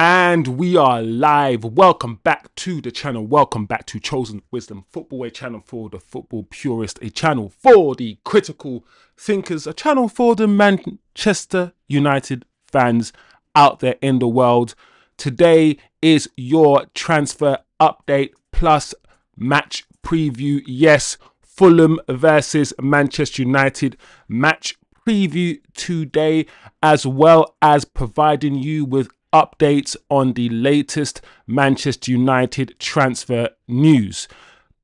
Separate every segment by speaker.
Speaker 1: And we are live. Welcome back to the channel. Welcome back to Chosen Wisdom Football, a channel for the football purist, a channel for the critical thinkers, a channel for the Manchester United fans out there in the world. Today is your transfer update plus match preview. Yes, Fulham versus Manchester United match preview today, as well as providing you with updates on the latest Manchester United transfer news.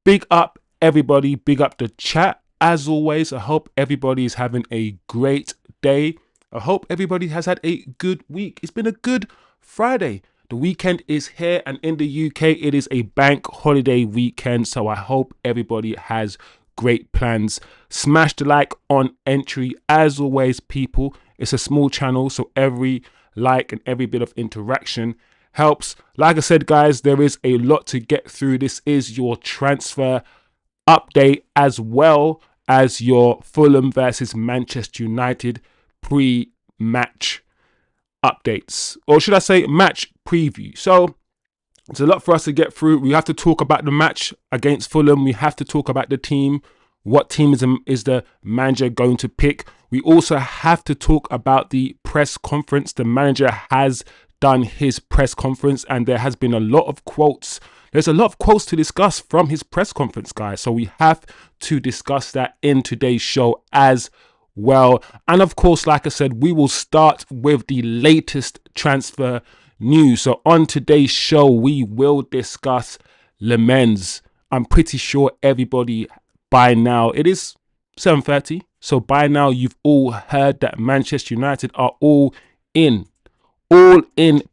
Speaker 1: Big up everybody, big up the chat. As always, I hope everybody is having a great day. I hope everybody has had a good week. It's been a good Friday. The weekend is here, and in the UK it is a bank holiday weekend, so I hope everybody has great plans. Smash the like on entry. As always, people, it's a small channel, so every like and every bit of interaction helps. Like I said, guys, there is a lot to get through. This is your transfer update as well as your Fulham versus Manchester United pre-match updates, or should I say match preview. So it's a lot for us to get through. We have to talk about the match against Fulham. We have to talk about the team. What team is the manager going to pick? We also have to talk about the press conference. The manager has done his press conference, and there has been a lot of quotes. There's a lot of quotes to discuss from his press conference, guys. So we have to discuss that in today's show as well. And of course, like I said, we will start with the latest transfer news. So on today's show, we will discuss Lammens. I'm pretty sure everybody by now, it is 7:30. So by now you've all heard that Manchester United are all in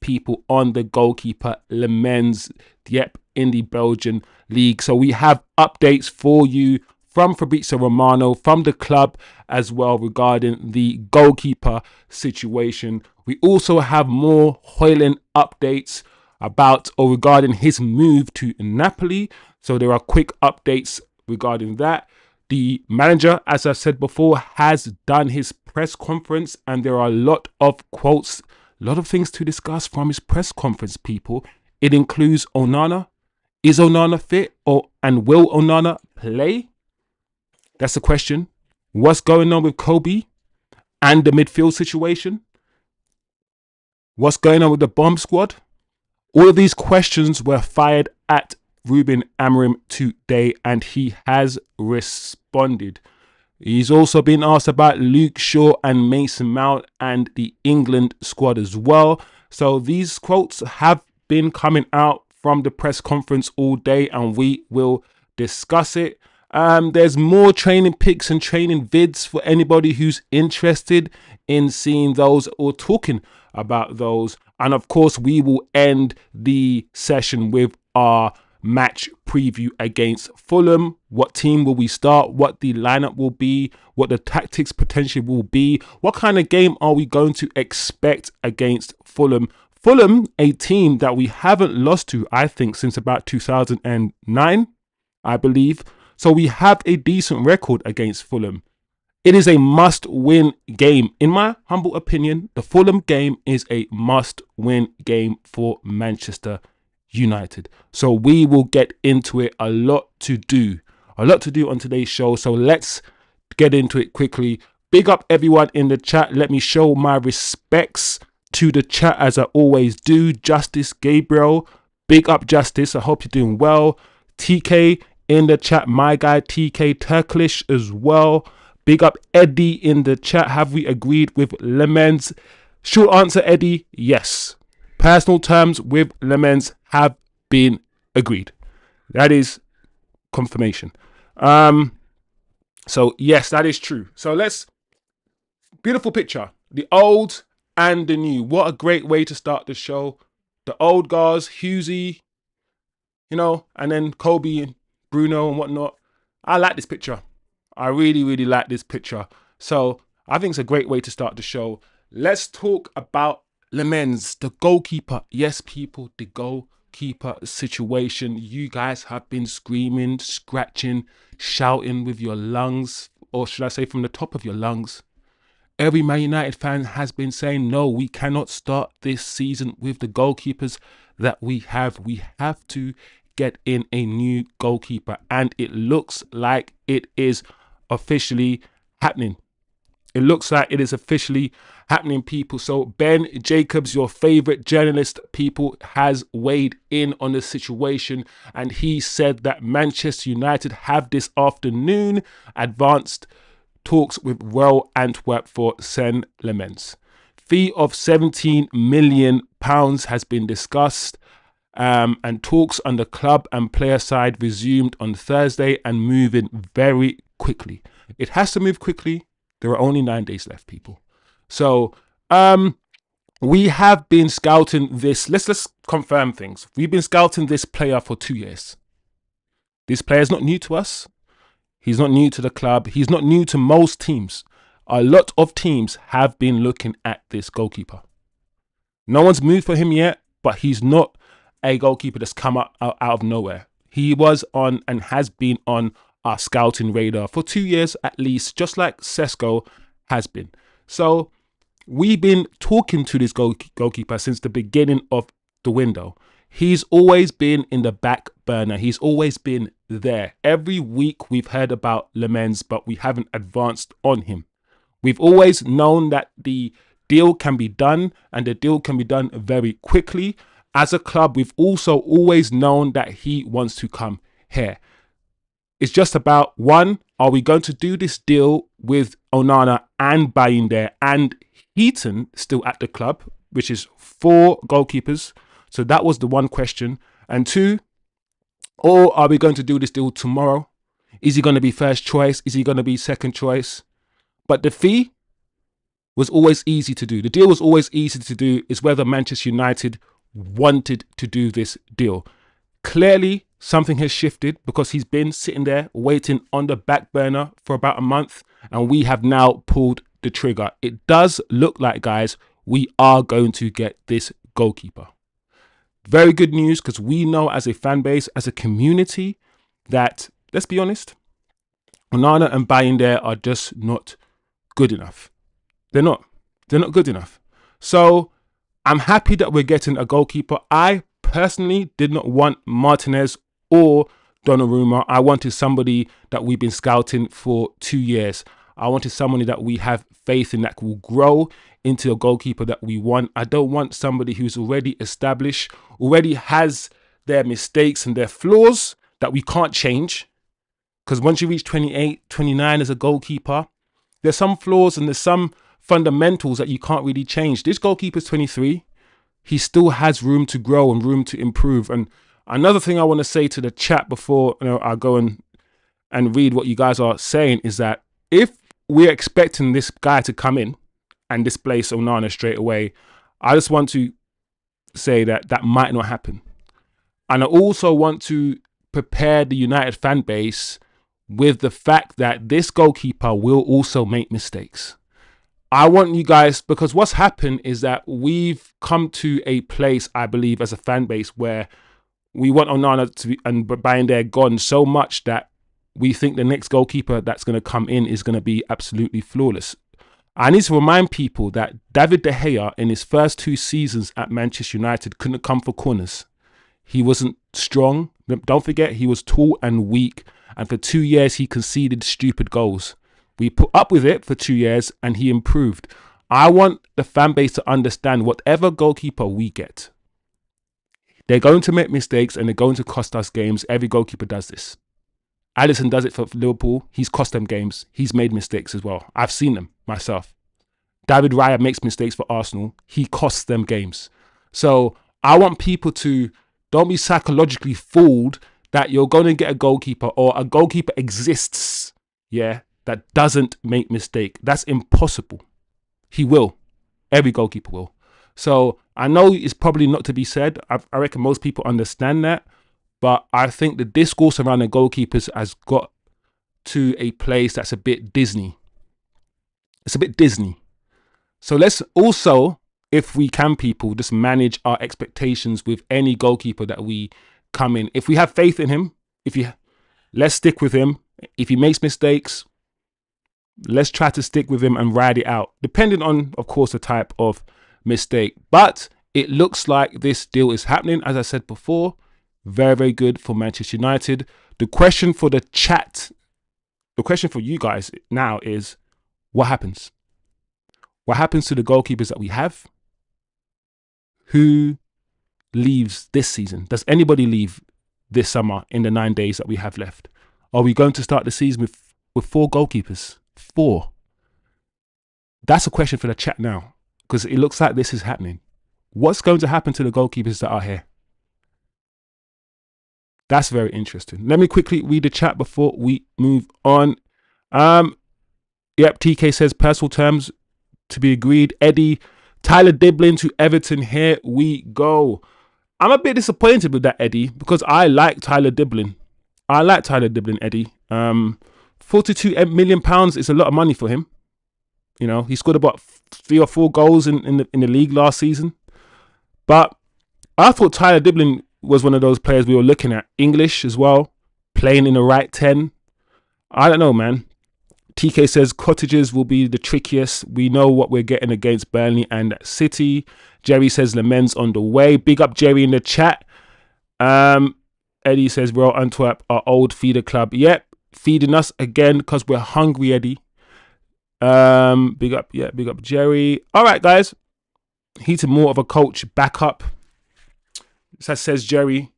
Speaker 1: people on the goalkeeper Lammens, yep, in the Belgian league. So we have updates for you from Fabrizio Romano, from the club as well, regarding the goalkeeper situation. We also have more Højlund updates about or regarding his move to Napoli. So there are quick updates regarding that. The manager, as I said before, has done his press conference, and there are a lot of quotes, a lot of things to discuss from his press conference, people. It includes Onana. Is Onana fit, and will Onana play? That's the question. What's going on with Kobe and the midfield situation? What's going on with the bomb squad? All of these questions were fired at Ruben Amorim today, and he has responded. He's also been asked about Luke Shaw and Mason Mount and the England squad as well. So these quotes have been coming out from the press conference all day, and we will discuss it. There's more training pics and training vids for anybody who's interested in seeing those or talking about those. And of course, we will end the session with our match preview against Fulham. What team will we start? What the lineup will be? What the tactics potentially will be? What kind of game are we going to expect against Fulham? Fulham, a team that we haven't lost to, I think, since about 2009, I believe. So we have a decent record against Fulham. It is a must-win game. In my humble opinion, the Fulham game is a must-win game for Manchester United. So we will get into it. A lot to do on today's show. So let's get into it quickly. Big up everyone in the chat. Let me show my respects to the chat as I always do. Justice Gabriel, big up Justice. I hope you're doing well. TK in the chat, my guy TK Turkish as well. Big up Eddie in the chat. Have we agreed with Lammens? Short answer, Eddie, yes. Personal terms with Lammens have been agreed. That is confirmation. So yes, that is true. So beautiful picture. The old and the new. What a great way to start the show. The old guys, Hughesy, and then Kobe and Bruno and whatnot. I like this picture. I really, really like this picture. So I think it's a great way to start the show. Let's talk about Lammens, the goalkeeper. Yes, people, the goalkeeper situation. You guys have been screaming, scratching, shouting with your lungs, or should I say from the top of your lungs, every Man United fan has been saying, no, we cannot start this season with the goalkeepers that we have. We have to get in a new goalkeeper. And it looks like it is officially happening. It looks like it is officially happening, people. So Ben Jacobs, your favorite journalist, people, has weighed in on the situation, and he said that Manchester United have this afternoon advanced talks with Royal Antwerp for Sen Lammens. Fee of £17 million has been discussed, and talks on the club and player side resumed on Thursday and moving very quickly. It has to move quickly. There are only 9 days left, people. So we have been scouting this. Let's confirm things. We've been scouting this player for 2 years. This player is not new to us. He's not new to the club. He's not new to most teams. A lot of teams have been looking at this goalkeeper. No one's moved for him yet, but he's not a goalkeeper that's come out of nowhere. He was on and has been on our scouting radar for 2 years at least, just like Sesko has been. So we've been talking to this goalkeeper since the beginning of the window. He's always been in the back burner. He's always been there. Every week we've heard about Lammens, but we haven't advanced on him. We've always known that the deal can be done, and the deal can be done very quickly. As a club, we've also always known that he wants to come here. It's just about, one, are we going to do this deal with Onana and Bayindir and Heaton still at the club, which is 4 goalkeepers. So that was the one question. And 2, or are we going to do this deal tomorrow? Is he going to be first choice? Is he going to be second choice? But the fee was always easy to do. The deal was always easy to do. It's whether Manchester United wanted to do this deal. Clearly, something has shifted because he's been sitting there waiting on the back burner for about a month, and we have now pulled the trigger. It does look like, guys, we are going to get this goalkeeper. Very good news, because we know as a fan base, as a community, that, let's be honest, Onana and Bayindir are just not good enough. They're not good enough. So I'm happy that we're getting a goalkeeper. I personally did not want Martinez or Donnarumma. I wanted somebody that we've been scouting for 2 years. I wanted somebody that we have faith in, that will grow into a goalkeeper that we want. I don't want somebody who's already established, already has their mistakes and their flaws that we can't change. Because once you reach 28, 29 as a goalkeeper, there's some flaws and there's some fundamentals that you can't really change. This goalkeeper's 23. He still has room to grow and room to improve. And another thing I want to say to the chat before I go and read what you guys are saying is that if we're expecting this guy to come in and displace Onana straight away, I just want to say that that might not happen. And I also want to prepare the United fan base with the fact that this goalkeeper will also make mistakes. I want you guys, because what's happened is that we've come to a place, I believe, as a fan base where we want Onana to be, and Bayindir gone so much that we think the next goalkeeper that's going to come in is going to be absolutely flawless. I need to remind people that David De Gea, in his first 2 seasons at Manchester United, couldn't come for corners. He wasn't strong. Don't forget, he was tall and weak. And for 2 years, he conceded stupid goals. We put up with it for 2 years and he improved. I want the fan base to understand whatever goalkeeper we get, they're going to make mistakes and they're going to cost us games. Every goalkeeper does this. Alisson does it for Liverpool. He's cost them games. He's made mistakes as well. I've seen them myself. David Raya makes mistakes for Arsenal. He costs them games. So I want people to don't be psychologically fooled that you're going to get a goalkeeper or a goalkeeper exists, that doesn't make mistake. That's impossible. He will. Every goalkeeper will. So I know it's probably not to be said. I reckon most people understand that. But I think the discourse around the goalkeepers has got to a place that's a bit Disney. It's a bit Disney. So let's also, if we can, people, just manage our expectations with any goalkeeper that we come in. If we have faith in him, let's stick with him. If he makes mistakes, Let's try to stick with him and ride it out, depending on, of course, the type of mistake. But it looks like this deal is happening. As I said before, very, very good for Manchester United. The question for the chat, the question for you guys now is, what happens? What happens to the goalkeepers that we have? Who leaves this season? Does anybody leave this summer in the 9 days that we have left? Are we going to start the season with 4 goalkeepers? 4. That's a question for the chat now, because it looks like this is happening. What's going to happen to the goalkeepers that are here? That's very interesting. Let me quickly read the chat before we move on. Yep, TK says personal terms to be agreed. Eddie, Tyler Diblin to Everton. Here we go. I'm a bit disappointed with that, Eddie, because I like Tyler Diblin. Eddie. 42 million pounds is a lot of money for him. You know, he scored about 3 or 4 goals in the league last season. But I thought Tyler Diblin was one of those players we were looking at. English as well, playing in the right 10. I don't know, man. TK says Cottages will be the trickiest. We know what we're getting against Burnley and City. Jerry says Lammens on the way. Big up Jerry in the chat. Eddie says Royal Antwerp, our old feeder club. Yep, feeding us again because we're hungry, Eddie. Big up Jerry. All right, guys. He's more of a coach backup. Says Jerry.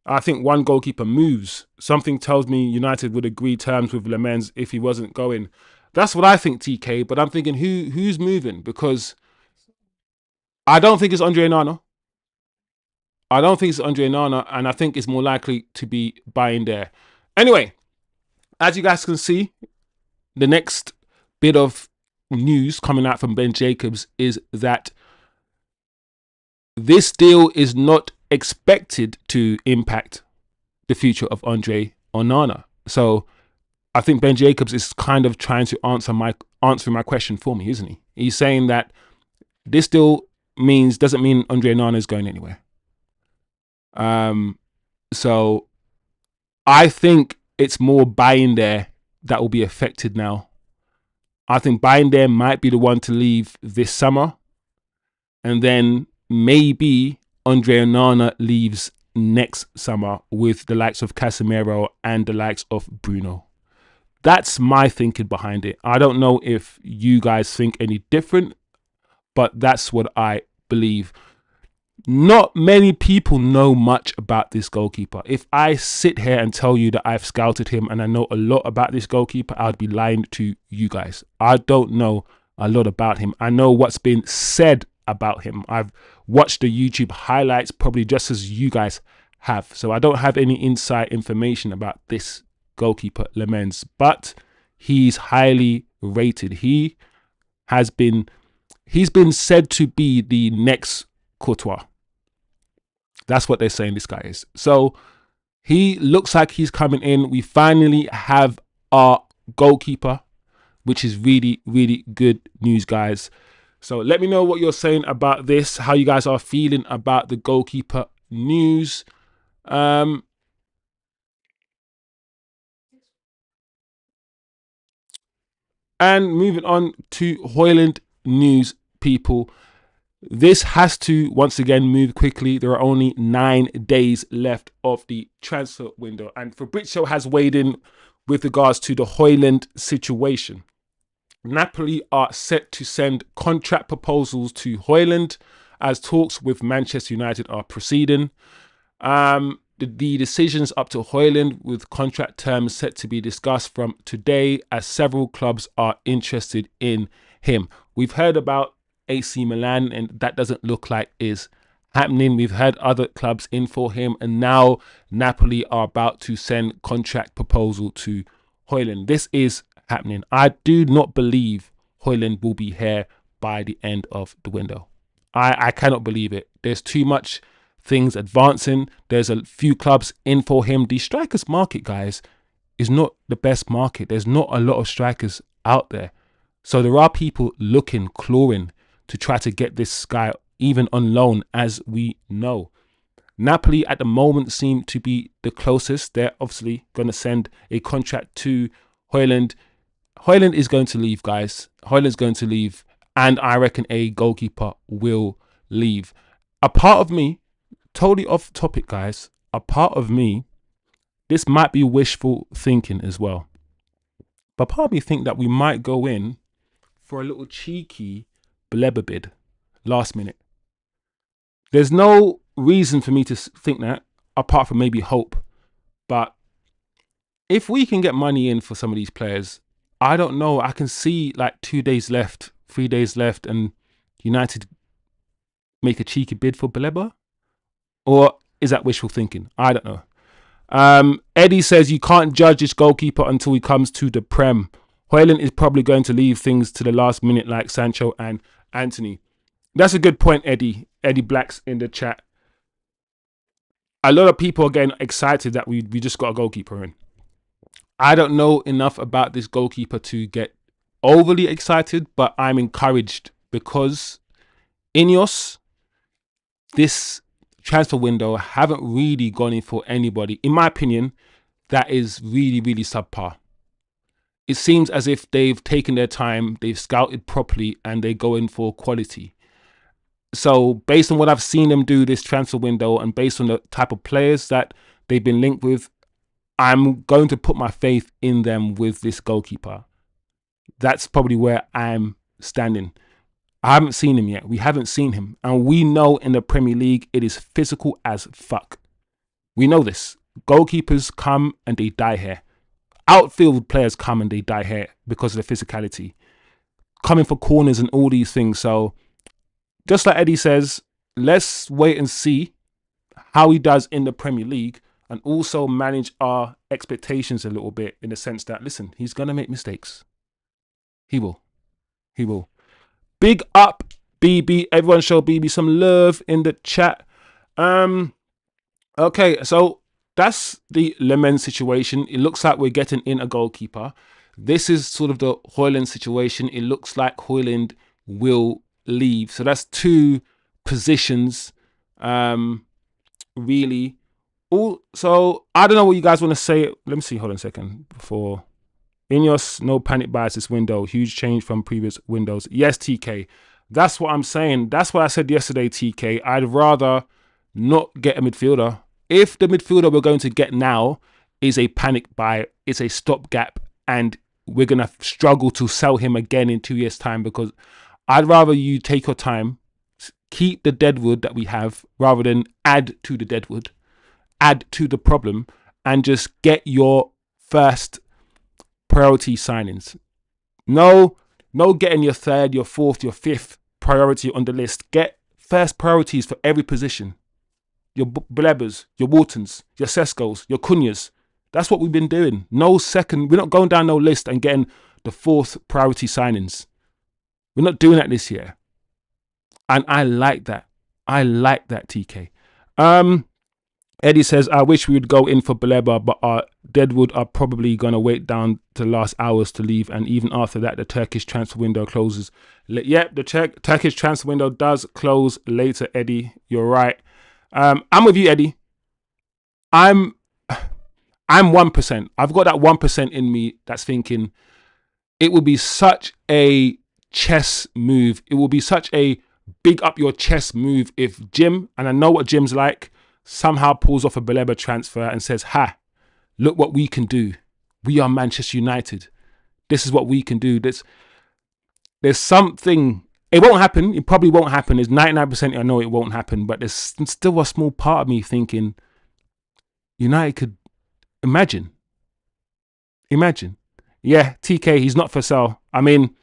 Speaker 1: I think one goalkeeper moves. Something tells me United would agree terms with Lammens if he wasn't going. That's what I think, TK. But I'm thinking who's moving? Because I don't think it's Andre Onana. And I think it's more likely to be buying there. Anyway, as you guys can see, the next bit of news coming out from Ben Jacobs is that this deal is not expected to impact the future of Andre Onana. So I think Ben Jacobs is kind of trying to answer my question for me, isn't he? He's saying that this deal doesn't mean Andre Onana is going anywhere. So I think it's more buying there that will be affected now. I think buying there might be the one to leave this summer, and then maybe Andre Onana leaves next summer with the likes of Casemiro and the likes of Bruno. That's my thinking behind it. I don't know if you guys think any different, but that's what I believe. Not many people know much about this goalkeeper. If I sit here and tell you that I've scouted him and I know a lot about this goalkeeper, I'd be lying to you guys. I don't know a lot about him. I know what's been said about him. I've watched the YouTube highlights probably just as you guys have. So I don't have any inside information about this goalkeeper, Lammens, but he's highly rated. He's been said to be the next Courtois. That's what they're saying this guy is. So he looks like he's coming in. We finally have our goalkeeper, which is really, really good news, guys. So let me know what you're saying about this, how you guys are feeling about the goalkeeper news. And moving on to Højlund news, people. This has to, once again, move quickly. There are only 9 days left of the transfer window. And Fabrizio has weighed in with regards to the Højlund situation. Napoli are set to send contract proposals to Højlund as talks with Manchester United are proceeding. The decisions up to Højlund with contract terms set to be discussed from today as several clubs are interested in him. We've heard about AC Milan and that doesn't look like is happening. We've had other clubs in for him and now Napoli are about to send contract proposal to Højlund. This is happening. I do not believe Højlund will be here by the end of the window. I cannot believe it. There's too much things advancing. There's a few clubs in for him. The strikers market, guys, is not the best market. There's not a lot of strikers out there. So there are people looking, clawing to try to get this guy even on loan, as we know. Napoli at the moment seem to be the closest. They're obviously going to send a contract to Højlund. Højlund is going to leave, guys. Højlund's going to leave, and I reckon a goalkeeper will leave. A part of me, totally off topic, guys, a part of me, this might be wishful thinking as well, but part of me think that we might go in for a little cheeky Baleba bid last minute. There's no reason for me to think that, apart from maybe hope. But if we can get money in for some of these players, I don't know. I can see like 2 days left, 3 days left, and United make a cheeky bid for Baleba? Or is that wishful thinking? I don't know. Eddie says you can't judge this goalkeeper until he comes to the Prem. Højlund is probably going to leave things to the last minute like Sancho and Anthony. That's a good point, Eddie. Eddie Blacks in the chat. A lot of people are getting excited that we just got a goalkeeper in. I don't know enough about this goalkeeper to get overly excited, but I'm encouraged because Ineos, this transfer window, haven't really gone in for anybody, in my opinion, that is really, really subpar. It seems as if they've taken their time, they've scouted properly, and they go in for quality. So based on what I've seen them do this transfer window and based on the type of players that they've been linked with, I'm going to put my faith in them with this goalkeeper. That's probably where I'm standing. I haven't seen him yet. We haven't seen him. And we know in the Premier League, it is physical as fuck. We know this. Goalkeepers come and they die here. Outfield players come and they die here because of the physicality. Coming for corners and all these things. So just like Eddie says, let's wait and see how he does in the Premier League and also manage our expectations a little bit in the sense that, listen, he's going to make mistakes. He will. He will. Big up, BB. Everyone show BB some love in the chat. Okay, so that's the Lammens situation. It looks like we're getting in a goalkeeper. This is sort of the Højlund situation. It looks like Højlund will leave. So that's 2 positions, really. So I don't know what you guys want to say. Let me see. Hold on a second. Before Ineos, no panic buys this window. Huge change from previous windows. Yes, TK. That's what I'm saying. That's what I said yesterday, TK. I'd rather not get a midfielder. If the midfielder we're going to get now is a panic buy, it's a stopgap, and we're going to struggle to sell him again in 2 years' time, because I'd rather you take your time, keep the deadwood that we have, rather than add to the deadwood, add to the problem, and just get your first priority signings. No getting your 3rd, your 4th, your 5th priority on the list. Get first priorities for every position. Your Balebas, your Waltons, your Seskos, your Cunhas. That's what we've been doing. No second. We're not going down no list and getting the 4th priority signings. We're not doing that this year. And I like that. I like that, TK. Eddie says, I wish we would go in for Baleba, but our Deadwood are probably going to wait down to the last hours to leave. And even after that, the Turkish transfer window closes. Yep, the Turkish transfer window does close later, Eddie. You're right. I'm with you, Eddie. I'm 1%. I've got that 1% in me that's thinking it will be such a chess move. It will be such a big up your chest move if Jim, and I know what Jim's like, somehow pulls off a Baleba transfer and says, ha, look what we can do. We are Manchester United. This is what we can do. There's something. It won't happen. It probably won't happen. There's 99% I know it won't happen. But there's still a small part of me thinking United could imagine. Yeah, TK, he's not for sale. I mean,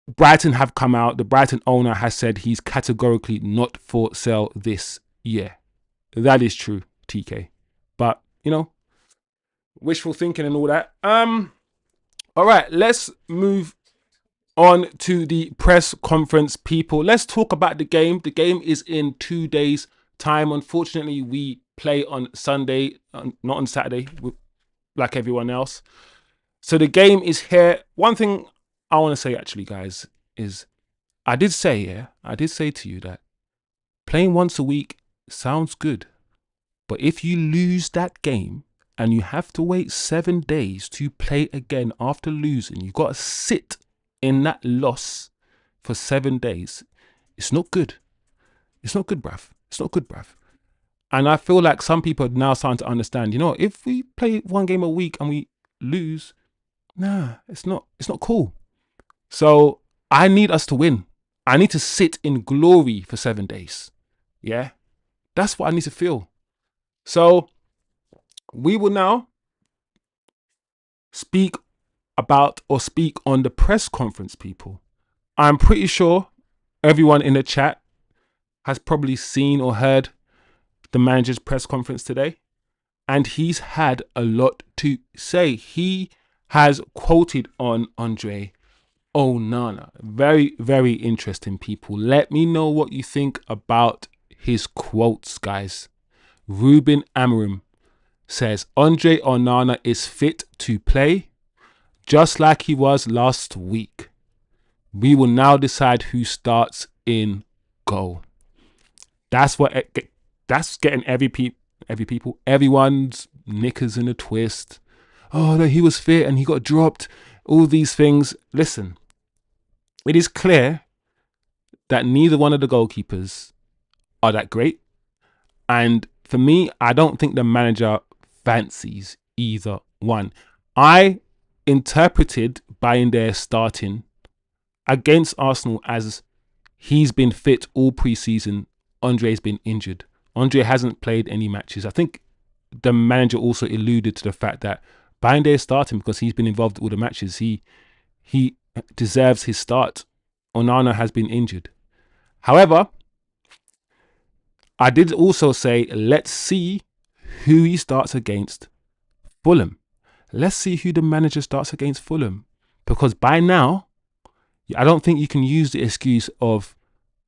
Speaker 1: Brighton have come out. The Brighton owner has said he's categorically not for sale this year. That is true, TK. But, wishful thinking and all that. All right, let's move on to the press conference, people. Let's talk about the game. The game is in 2 days' time. Unfortunately, we play on Sunday, not on Saturday, like everyone else. So the game is here. One thing I want to say, actually, guys, is I did say to you that playing once a week sounds good. But if you lose that game and you have to wait 7 days to play again after losing. You got to sit in that loss for 7 days. It's not good. It's not good, bruv. It's not good, bruv. And I feel like some people are now starting to understand, if we play one game a week and we lose, it's not cool. So I need us to win. I need to sit in glory for 7 days. Yeah, that's what I need to feel. So we will now speak on the press conference, people. I'm pretty sure everyone in the chat has probably seen or heard the manager's press conference today, and he's had a lot to say. He has quoted on Andre Onana. Very, very interesting, people. Let me know what you think about his quotes, guys. Ruben Amorim says Andre Onana is fit to play, just like he was last week. We will now decide who starts in goal. That's getting everyone's knickers in a twist. Oh, no, he was fit and he got dropped. All these things. Listen, it is clear that neither one of the goalkeepers are that great. And for me, I don't think the manager fancies either one. I interpreted Bayindir starting against Arsenal as he's been fit all pre-season. Andre's been injured. Andre hasn't played any matches. I think the manager also alluded to the fact that Bayindir is starting because he's been involved in all the matches. He deserves his start. Onana has been injured. However, I did also say, let's see who he starts against Fulham. Let's see who the manager starts against Fulham. Because by now, I don't think you can use the excuse of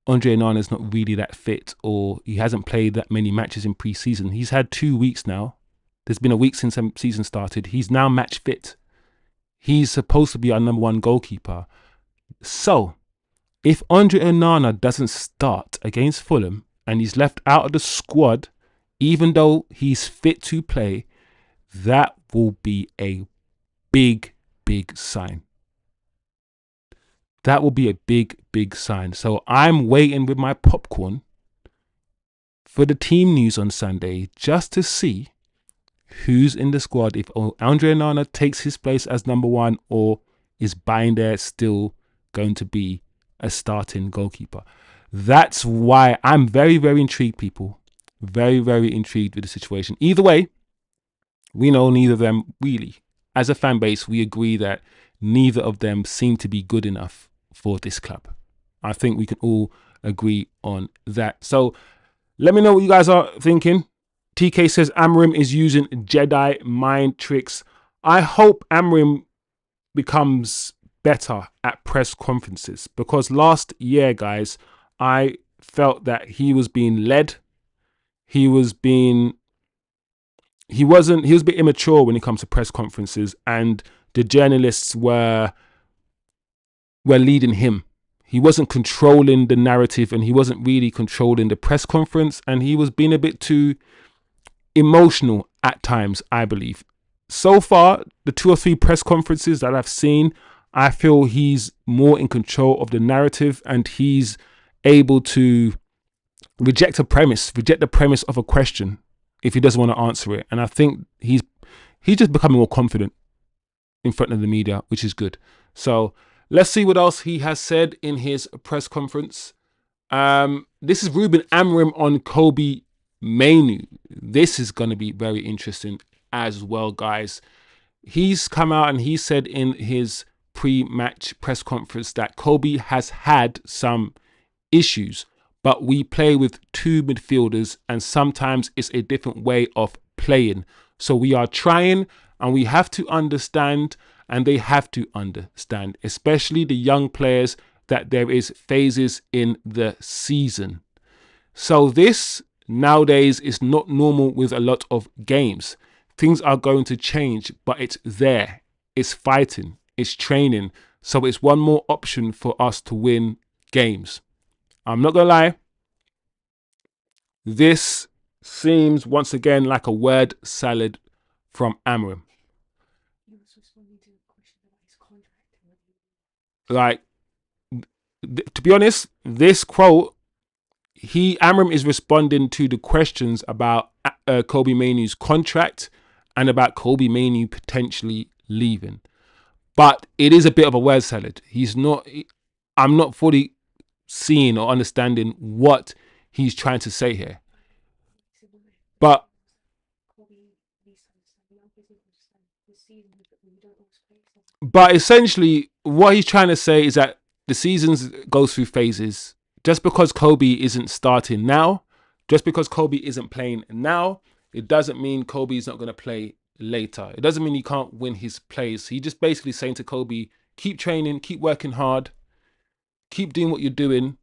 Speaker 1: Andre Onana is not really that fit or he hasn't played that many matches in pre-season. He's had 2 weeks now. There's been a week since the season started. He's now match fit. He's supposed to be our number one goalkeeper. So, if Andre Onana doesn't start against Fulham and he's left out of the squad, even though he's fit to play, that will be a big, big sign. That will be a big, big sign. So I'm waiting with my popcorn for the team news on Sunday just to see who's in the squad. If Andre Onana takes his place as number one, or is Bayindir still going to be a starting goalkeeper. That's why I'm very, very intrigued, people. Very, very intrigued with the situation. Either way, we know neither of them really. As a fan base, we agree that neither of them seem to be good enough for this club. I think we can all agree on that. So let me know what you guys are thinking. TK says Amorim is using Jedi mind tricks. I hope Amorim becomes better at press conferences, because last year, guys, I felt that he was being led. He was a bit immature when it comes to press conferences, and the journalists were leading him. He wasn't controlling the narrative, and he wasn't really controlling the press conference, and he was being a bit too emotional at times, I believe. So far, the 2 or 3 press conferences that I've seen, I feel he's more in control of the narrative, and he's able to reject the premise of a question if he doesn't want to answer it. And I think he's just becoming more confident in front of the media, which is good. So let's see what else he has said in his press conference. This is Ruben Amorim on Kobe Mainoo. This is going to be very interesting as well, guys. He's come out and he said in his pre-match press conference that Kobe has had some issues, but we play with 2 midfielders and sometimes it's a different way of playing. So we are trying, and we have to understand, and they have to understand, especially the young players, that there is phases in the season. So this nowadays is not normal with a lot of games. Things are going to change, but it's there. It's fighting. It's training. So it's one more option for us to win games. I'm not going to lie. This seems once again like a word salad from Amram. Like, to be honest, this quote, Amram is responding to the questions about Kobe Mainoo's contract and about Kobe Mainoo potentially leaving. But it is a bit of a word salad. I'm not fully seeing or understanding what he's trying to say here. But essentially, what he's trying to say is that the seasons goes through phases. Just because Kobe isn't starting now, just because Kobe isn't playing now, it doesn't mean Kobe is not going to play later. It doesn't mean he can't win his plays. He just basically saying to Kobe, keep training, keep working hard, keep doing what you're doing.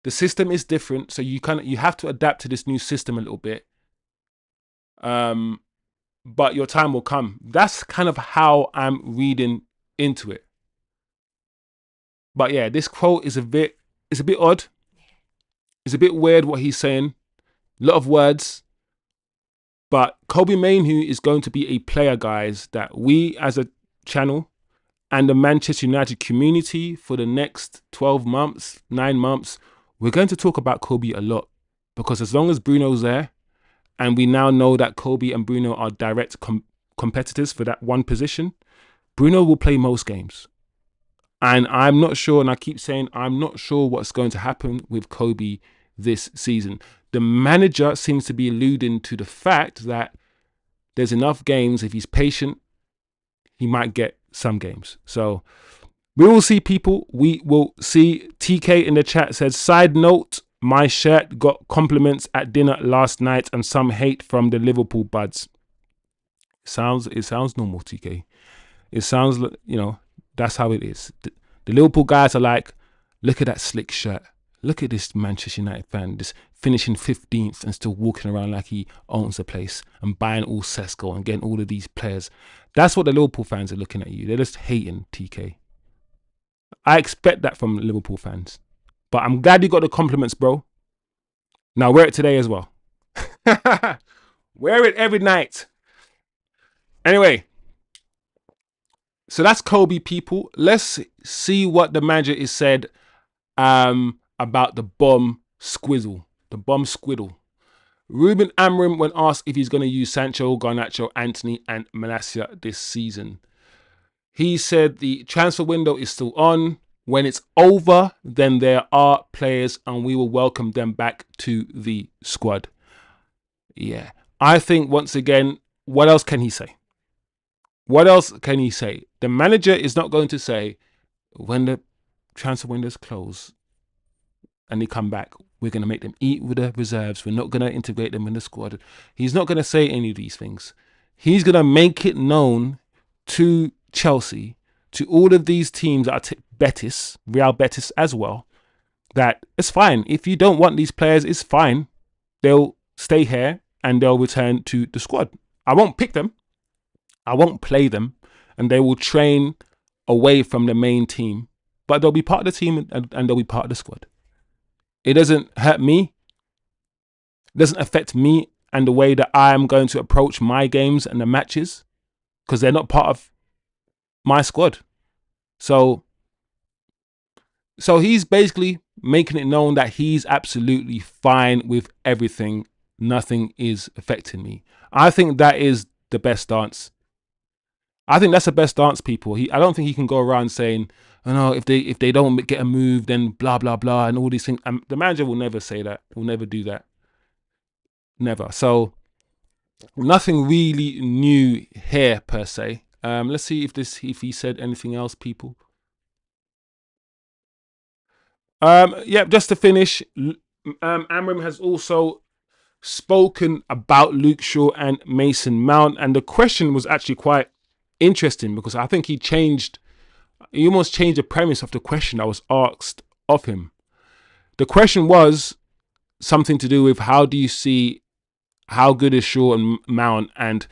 Speaker 1: The system is different, so you have to adapt to this new system a little bit. But your time will come. That's kind of how I'm reading into it. But yeah, this quote is a bit odd. It's a bit weird what he's saying. A lot of words. But Kobe Mainoo is going to be a player, guys, that we as a channel and the Manchester United community for the next 12 months, 9 months, we're going to talk about Kobe a lot. Because as long as Bruno's there, and we now know that Kobe and Bruno are direct competitors for that one position, Bruno will play most games. And I'm not sure, and I keep saying, I'm not sure what's going to happen with Kobe this season. The manager seems to be alluding to the fact that there's enough games. If he's patient, he might get some games. So we will see, people. We will see. TK in the chat says, side note, my shirt got compliments at dinner last night and some hate from the Liverpool buds. It sounds normal, TK. It sounds, that's how it is. The Liverpool guys are like, look at that slick shirt. Look at this Manchester United fan, just finishing 15th and still walking around like he owns the place and buying all Sesko and getting all of these players. That's what the Liverpool fans are looking at you. They're just hating, TK. I expect that from Liverpool fans. But I'm glad you got the compliments, bro. Now wear it today as well. Wear it every night. Anyway. So that's Kobe, people. Let's see what the manager is said about the bomb squizzle. The bomb squiddle. Ruben Amorim, when asked if he's going to use Sancho, Garnacho, Anthony and Malacia this season, he said the transfer window is still on. When it's over, then there are players and we will welcome them back to the squad. Yeah. I think, once again, what else can he say? What else can he say? The manager is not going to say, when the transfer windows close and they come back, we're going to make them eat with the reserves. We're not going to integrate them in the squad. He's not going to say any of these things. He's going to make it known to Chelsea, to all of these teams that are Betis, Real Betis as well, that it's fine. If you don't want these players, it's fine. They'll stay here and they'll return to the squad. I won't pick them. I won't play them. And they will train away from the main team. But they'll be part of the team and they'll be part of the squad. It doesn't hurt me. It doesn't affect me and the way that I am going to approach my games and the matches, because they're not part of my squad. So he's basically making it known that he's absolutely fine with everything. Nothing is affecting me. I think that is the best stance. I think that's the best stance, people. I don't think he can go around saying, oh no, if they don't get a move, then blah, blah, blah, and all these things. The manager will never say that. Will never do that. Never. So nothing really new here per se. Let's see if he said anything else, people. Yeah, just to finish, Amorim has also spoken about Luke Shaw and Mason Mount, and the question was actually quite interesting because I think he almost changed the premise of the question that was asked of him. The question was something to do with how do you see how good is Shaw and Mount, and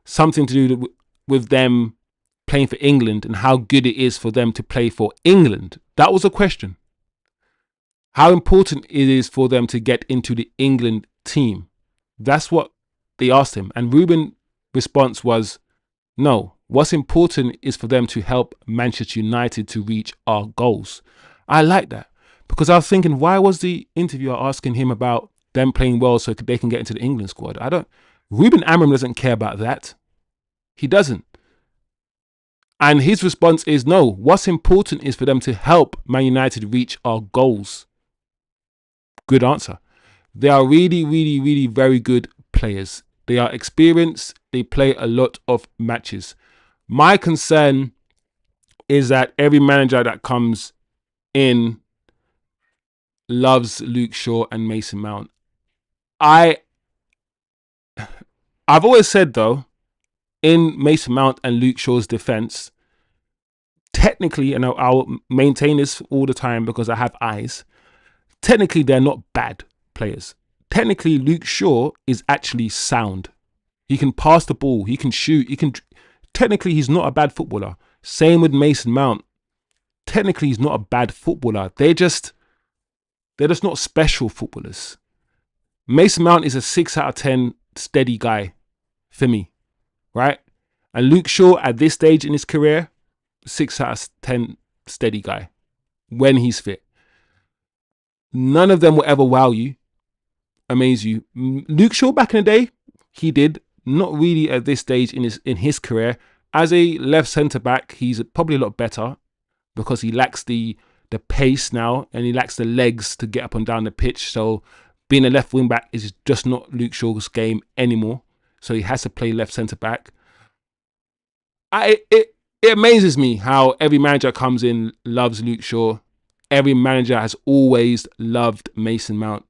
Speaker 1: something to do with them playing for England and how good it is for them to play for England. That was a question. How important it is for them to get into the England team. That's what they asked him. And Ruben response was, no, what's important is for them to help Manchester United to reach our goals. I like that, because I was thinking, why was the interviewer asking him about them playing well so they can get into the England squad? Ruben Amorim doesn't care about that. He doesn't. And his response is, no, what's important is for them to help Man United reach our goals. Good answer. They are really, really, really very good players. They are experienced. They play a lot of matches. My concern is that every manager that comes in loves Luke Shaw and Mason Mount. I've always said, though, in Mason Mount and Luke Shaw's defense, technically, and I'll maintain this all the time because I have eyes, technically they're not bad players. Technically, Luke Shaw is actually sound. He can pass the ball. He can shoot. Technically, he's not a bad footballer. Same with Mason Mount. Technically, he's not a bad footballer. They're just not special footballers. Mason Mount is a 6 out of 10 steady guy for me, right? And Luke Shaw, at this stage in his career, 6 out of 10 steady guy when he's fit. None of them will ever wow you, amaze you. Luke Shaw, back in the day, he did. Not really at this stage in his career. As a left centre back, he's probably a lot better because he lacks the pace now and he lacks the legs to get up and down the pitch. So being a left wing back is just not Luke Shaw's game anymore. So he has to play left centre back. It amazes me how every manager comes in loves Luke Shaw. Every manager has always loved Mason Mount.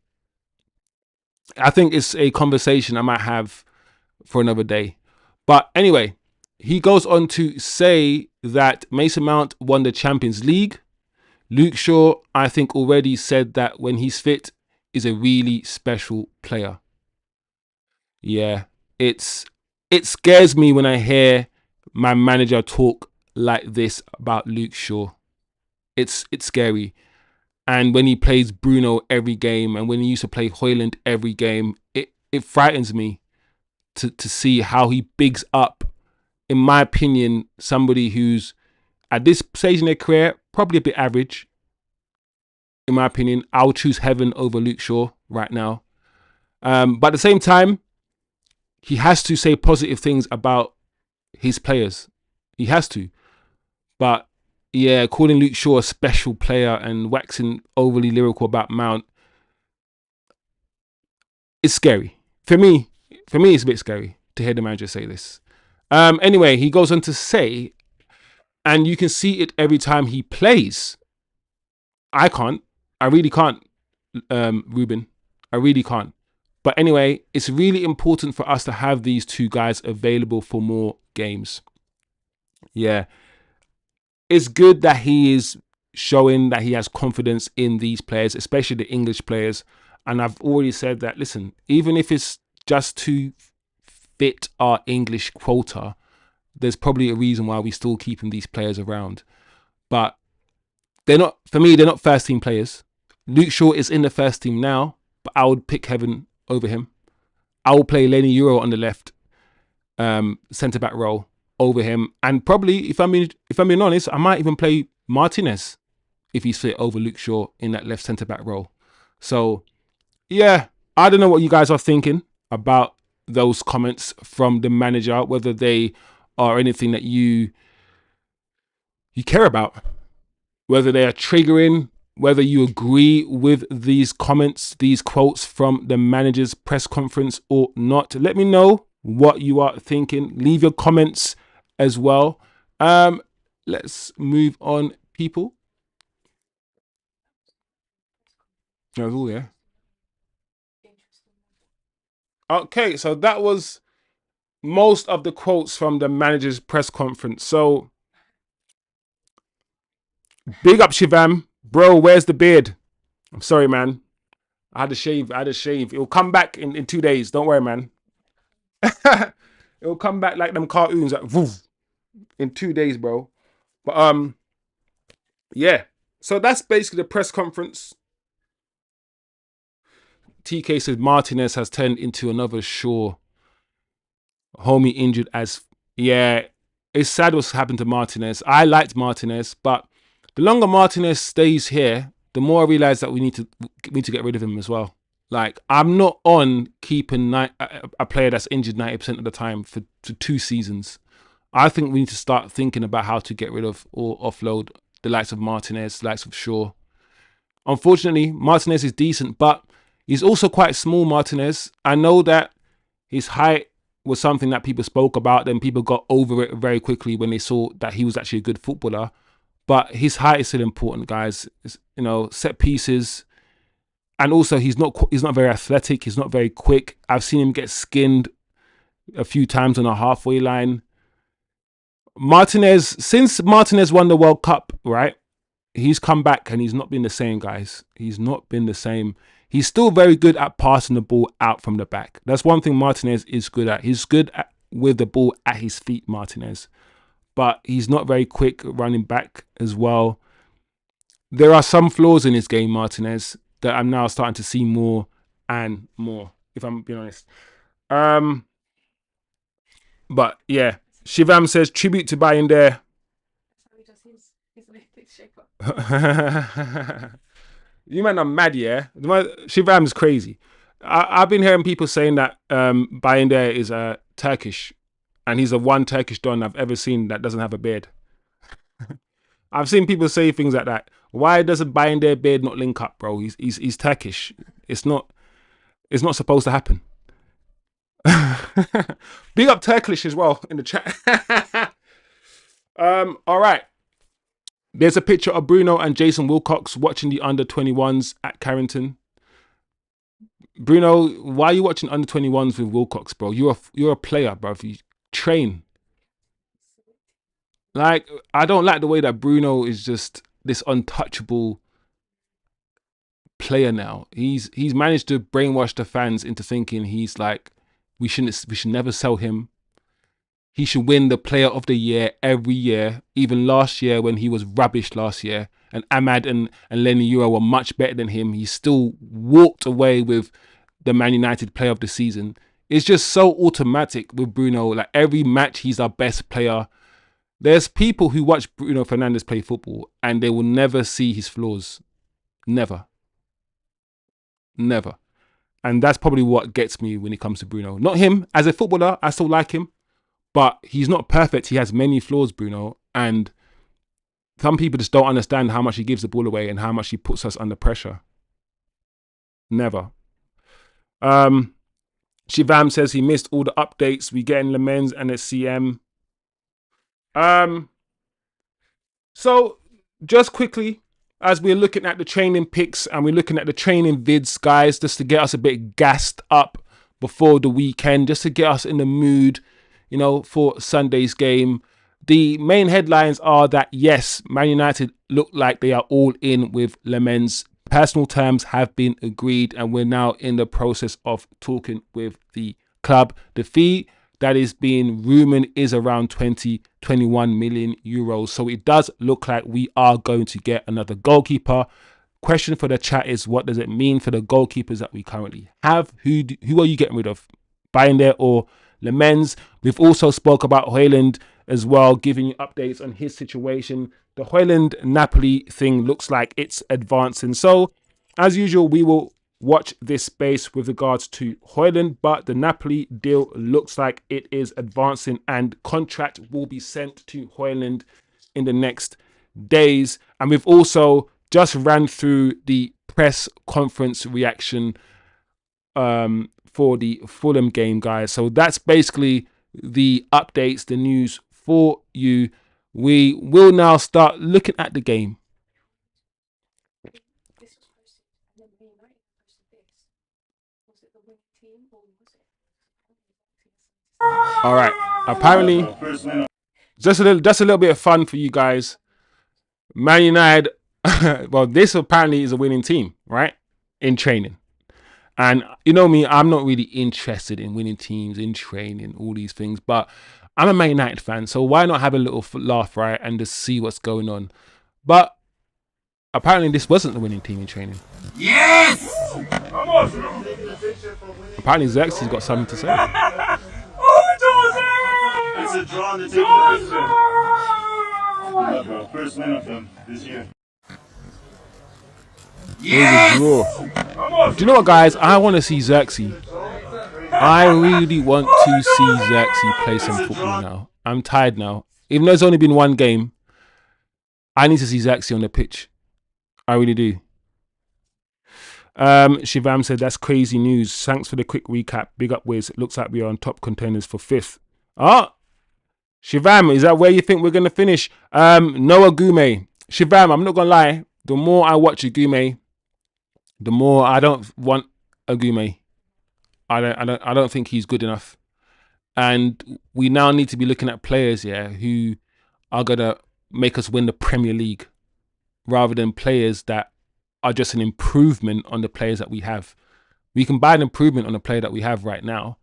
Speaker 1: I think it's a conversation I might have for another day. But anyway, he goes on to say that Mason Mount won the Champions League. Luke Shaw, I think, already said that when he's fit, is a really special player. Yeah, it scares me when I hear my manager talk like this about Luke Shaw. It's scary. And when he plays Bruno every game, and when he used to play Højlund every game, it frightens me to see how he bigs up, in my opinion, somebody who's at this stage in their career probably a bit average. In my opinion, I'll choose heaven over Luke Shaw right now. But at the same time, he has to say positive things about his players. He has to. But yeah, calling Luke Shaw a special player and waxing overly lyrical about Mount is scary. For me, it's a bit scary to hear the manager say this. Anyway, he goes on to say, and you can see it every time he plays. I can't. I really can't, Ruben. I really can't. But anyway, it's really important for us to have these two guys available for more games. Yeah. It's good that he is showing that he has confidence in these players, especially the English players. And I've already said that, listen, even if it's just to fit our English quota, there's probably a reason why we're still keeping these players around. But they're not, for me, they're not first team players. Luke Shaw is in the first team now, but I would pick heaven over him. I will play Lenny Euro on the left centre back role over him, and probably, if I'm being honest, I might even play Martinez if he's fit over Luke Shaw in that left centre back role. So yeah, I don't know what you guys are thinking about those comments from the manager, whether they are anything that you care about, whether they are triggering, whether you agree with these comments, these quotes from the manager's press conference or not. Let me know what you are thinking. Leave your comments as well. Let's move on, people. That was all, yeah. Okay, so that was most of the quotes from the manager's press conference. So big up Shivam. Bro, where's the beard? I'm sorry, man. I had to shave. It'll come back in 2 days. Don't worry, man. It'll come back like them cartoons, like woof, in 2 days, bro. But yeah. So that's basically the press conference. TK said Martinez has turned into another Shaw. Homie injured as, yeah, it's sad what's happened to Martinez. I liked Martinez, but the longer Martinez stays here, the more I realize that we need to get rid of him as well. Like, I'm not on keeping a player that's injured 90% of the time for 2 seasons. I think we need to start thinking about how to get rid of or offload the likes of Martinez, the likes of Shaw. Unfortunately, Martinez is decent, but he's also quite small, Martinez. I know that his height was something that people spoke about, then people got over it very quickly when they saw that he was actually a good footballer. But his height is still important, guys. It's, set pieces. And also, he's not very athletic. He's not very quick. I've seen him get skinned a few times on a halfway line. Since Martinez won the World Cup, right? He's come back and he's not been the same, guys. He's not been the same. He's still very good at passing the ball out from the back. That's one thing Martinez is good at. He's good with the ball at his feet, Martinez. But he's not very quick running back as well. There are some flaws in his game, Martinez, that I'm now starting to see more and more, if I'm being honest. But yeah, Shivam says, tribute to Bayern. You man are mad, yeah? Shivam's crazy. I've been hearing people saying that Bayern is Turkish, and he's the one Turkish don I've ever seen that doesn't have a beard. I've seen people say things like that. Why doesn't Bayern beard not link up, bro? He's Turkish. It's not supposed to happen. Big up Turkish as well in the chat. All right. There's a picture of Bruno and Jason Wilcox watching the under-21s at Carrington. Bruno, why are you watching under-21s with Wilcox, bro? You're a player, bro. You train. Like, I don't like the way that Bruno is just this untouchable player now. He's managed to brainwash the fans into thinking he's like, we should never sell him. He should win the player of the year every year. Even last year when he was rubbish last year and Ahmad and Lenny Euro were much better than him, he still walked away with the Man United player of the season. It's just so automatic with Bruno. Like, every match he's our best player. There's people who watch Bruno Fernandes play football and they will never see his flaws. Never. Never. And that's probably what gets me when it comes to Bruno. Not him. As a footballer, I still like him. But he's not perfect. He has many flaws, Bruno. And some people just don't understand how much he gives the ball away and how much he puts us under pressure. Never. Shivam says he missed all the updates we get in Lammens and at CM. So just quickly, as we're looking at the training pics and we're looking at the training vids, guys, just to get us a bit gassed up before the weekend, just to get us in the mood, for Sunday's game. The main headlines are that, yes, Man United look like they are all in with Lammens. Personal terms have been agreed and we're now in the process of talking with the club. The fee that is being rumoured is around 21 million euros. So it does look like we are going to get another goalkeeper. Question for the chat is, what does it mean for the goalkeepers that we currently have? Who are you getting rid of? Bayern or Lammens? We've also spoke about Højlund as well, giving you updates on his situation. The Højlund Napoli thing looks like it's advancing. So, as usual, we will watch this space with regards to Højlund, but the Napoli deal looks like it is advancing and contract will be sent to Højlund in the next days. And we've also just ran through the press conference reaction for the Fulham game, guys. So that's basically the updates, the news for you. We will now start looking at the game. All right. Apparently, just a little bit of fun for you guys. Man United, well, this apparently is a winning team, right? In training. And you know me, I'm not really interested in winning teams, in training, all these things. But I'm a Man United fan, so why not have a little laugh, right? And just see what's going on. But apparently this wasn't the winning team in training. Yes! Apparently Xerxes got something to say.
Speaker 2: a draw on the table to fix it. Yeah, bro. First win of them this year.
Speaker 1: It was a draw. Do you know what, guys? I want to see Xerxes. I really want to see Xerxes play some football now. I'm tired now. Even though it's only been one game, I need to see Xerxes on the pitch. I really do. Shivam said, that's crazy news. Thanks for the quick recap. Big up, Wiz. It looks like we are on top contenders for 5th. Shivam, is that where you think we're going to finish? Noah Gume. Shivam, I'm not going to lie. The more I watch Gume, the more I don't want Gume. I don't think he's good enough. And we now need to be looking at players, who are going to make us win the Premier League rather than players that are just an improvement on the players that we have. We can buy an improvement on the player that we have right now,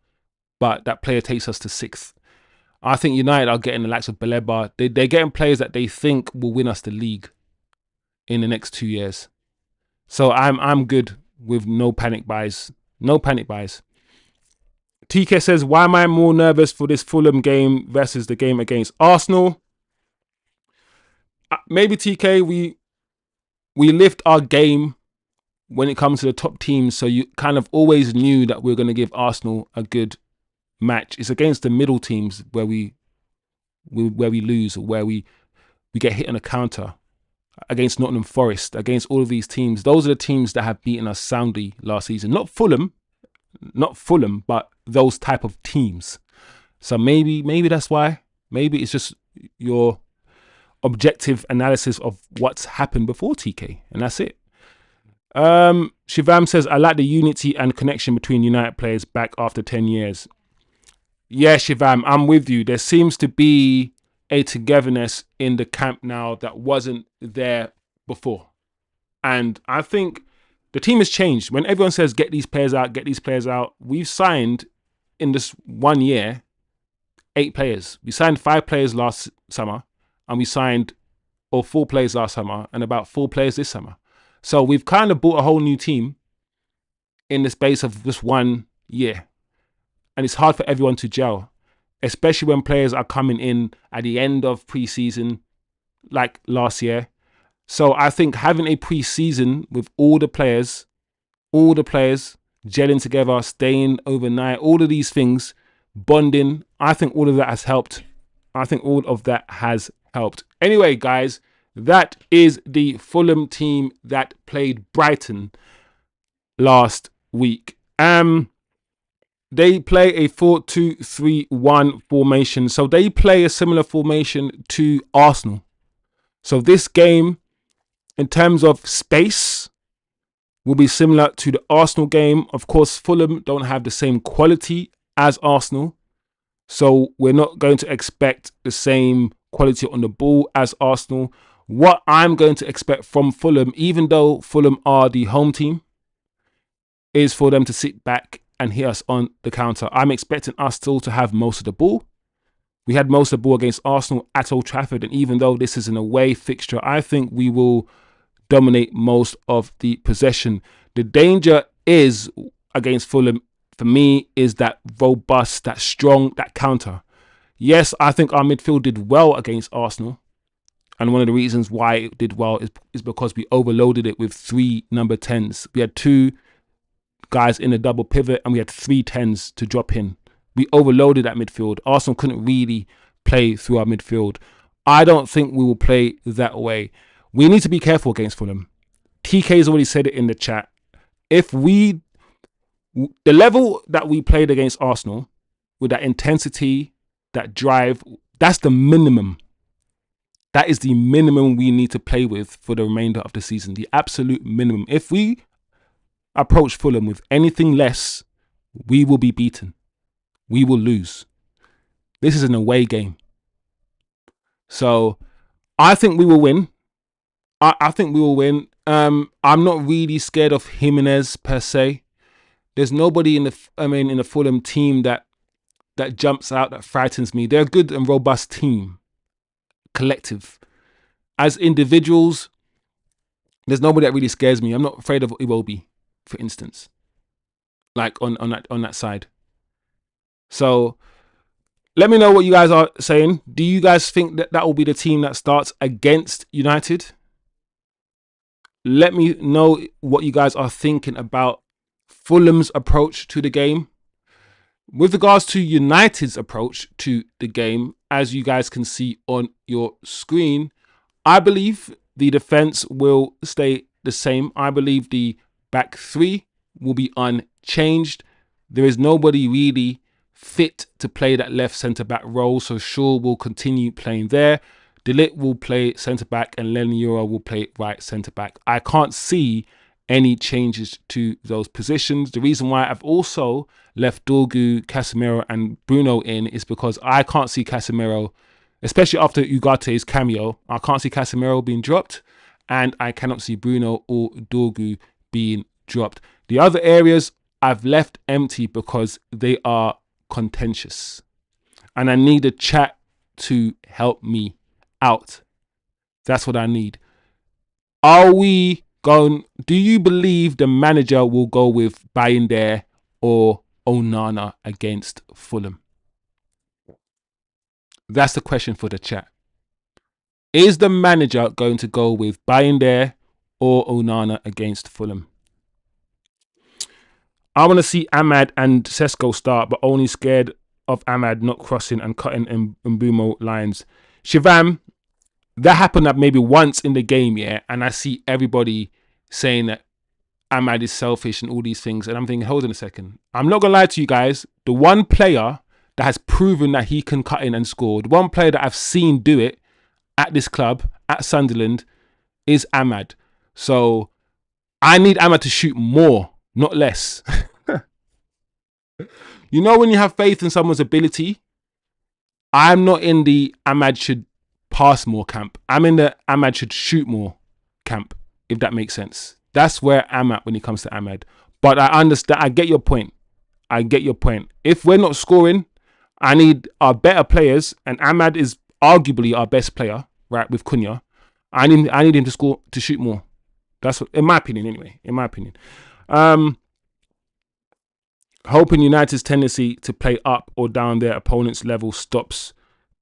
Speaker 1: but that player takes us to 6th. I think United are getting the likes of Baleba. They're getting players that they think will win us the league in the next 2 years. So I'm good with no panic buys. No panic buys. TK says, why am I more nervous for this Fulham game versus the game against Arsenal? Maybe TK, we lift our game when it comes to the top teams, so you kind of always knew that we were going to give Arsenal a good match. It's against the middle teams where we lose, or where we get hit on a counter. Against Nottingham Forest, against all of these teams. Those are the teams that have beaten us soundly last season. Not Fulham, but those type of teams. So maybe that's why. Maybe it's just your objective analysis of what's happened before, TK, and that's it. Shivam says, I like the unity and connection between United players back after 10 years. Yeah, Shivam, I'm with you. There seems to be a togetherness in the camp now that wasn't there before. And I think the team has changed. When everyone says, get these players out, we've signed in this 1 year 8 players. We signed 5 players last summer, and we signed 4 players last summer, and about 4 players this summer. So we've kind of bought a whole new team in the space of just 1 year. And it's hard for everyone to gel, especially when players are coming in at the end of pre-season like last year. So I think having a pre-season with all the players gelling together, staying overnight, all of these things, bonding, I think all of that has helped. Anyway, guys, that is the Fulham team that played Brighton last week. They play a 4-2-3-1 formation. So they play a similar formation to Arsenal. So this game, in terms of space, will be similar to the Arsenal game. Of course, Fulham don't have the same quality as Arsenal. So we're not going to expect the same quality on the ball as Arsenal. What I'm going to expect from Fulham, even though Fulham are the home team, is for them to sit back and hit us on the counter. I'm expecting us still to have most of the ball. We had most of the ball against Arsenal at Old Trafford, and even though this is an away fixture, I think we will dominate most of the possession. The danger is against Fulham, for me, is that robust, that strong, that counter. Yes, I think our midfield did well against Arsenal, and one of the reasons why it did well is because we overloaded it with 3 number 10s. We had 2 guys in a double pivot, and we had 3 10s to drop in. We overloaded that midfield. Arsenal couldn't really play through our midfield. I don't think we will play that way. We need to be careful against Fulham. TK's already said it in the chat. The level that we played against Arsenal, with that intensity, that drive, that's the minimum. That is the minimum we need to play with for the remainder of the season. The absolute minimum. If we approach Fulham with anything less, we will be beaten. We will lose. This is an away game. So I think we will win. I think we will win. I'm not really scared of Jimenez per se. There's nobody in the Fulham team that jumps out, that frightens me. They're a good and robust team, collective. As individuals, there's nobody that really scares me. I'm not afraid of Iwobi, for instance, like on that side. So Let me know what you guys are saying. Do you guys think that that will be the team that starts against United? Let me know what you guys are thinking about Fulham's approach to the game. With regards to United's approach to the game, as you guys can see on your screen, I believe the defense will stay the same. I believe the back three will be unchanged. There is nobody really fit to play that left centre-back role, so Shaw will continue playing there. De Ligt will play centre-back and Leniora will play right centre-back. I can't see any changes to those positions. The reason why I've also left Dorgu, Casemiro and Bruno in is because I can't see Casemiro, especially after Ugate's cameo, I can't see Casemiro being dropped, and I cannot see Bruno or Dorgu being dropped. The other areas I've left empty because they are contentious, and I need a chat to help me out. That's what I need. Are we going? Do you believe the manager will go with Bayindir or Onana against Fulham? That's the question for the chat. Is the manager going to go with Bayindir or Onana against Fulham? I want to see Ahmad and Sesko start, but only scared of Ahmad not crossing and cutting in Mbumo lines. Shivam, that happened maybe once in the game, yeah, and I see everybody saying that Ahmad is selfish and all these things, and I'm thinking, hold on a second. I'm not going to lie to you guys. The one player that has proven that he can cut in and score, the one player that I've seen do it at this club, at Sunderland, is Ahmad. So I need Ahmad to shoot more, not less. You know, when you have faith in someone's ability, I'm not in the Ahmad should pass more camp. I'm in the Ahmad should shoot more camp, if that makes sense. That's where I'm at when it comes to Ahmad. But I understand. I get your point. I get your point. If we're not scoring, I need our better players, and Ahmad is arguably our best player, right, with Cunha. I need him to score, to shoot more. That's what, in my opinion, anyway. In my opinion. Hoping United's tendency to play up or down their opponent's level stops.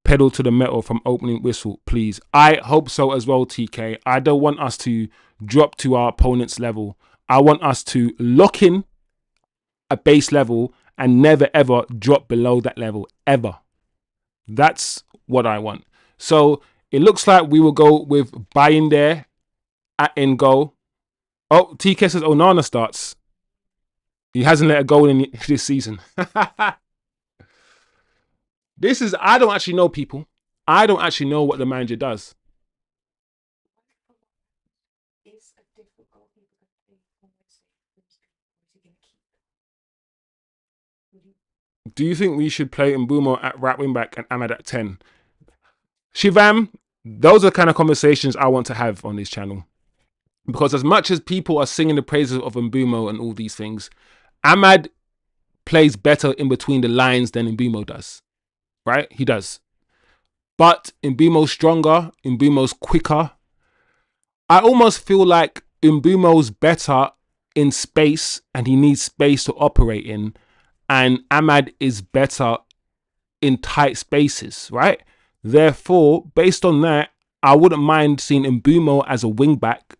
Speaker 1: Pedal to the metal from opening whistle, please. I hope so as well, TK. I don't want us to drop to our opponent's level. I want us to lock in a base level and never ever drop below that level, ever. That's what I want. So it looks like we will go with Bayindir at in goal. Oh, TK says Onana starts. He hasn't let a goal in this season. This is, I don't actually know, people. I don't actually know what the manager does. Do you think we should play Mbumo at right wing back and Ahmad at 10? Shivam, those are the kind of conversations I want to have on this channel. Because as much as people are singing the praises of Mbumo and all these things, Ahmad plays better in between the lines than Mbumo does. Right? He does. But Mbumo's stronger. Mbumo's quicker. I almost feel like Mbumo's better in space and he needs space to operate in. And Ahmad is better in tight spaces, right? Therefore, based on that, I wouldn't mind seeing Mbumo as a wing back.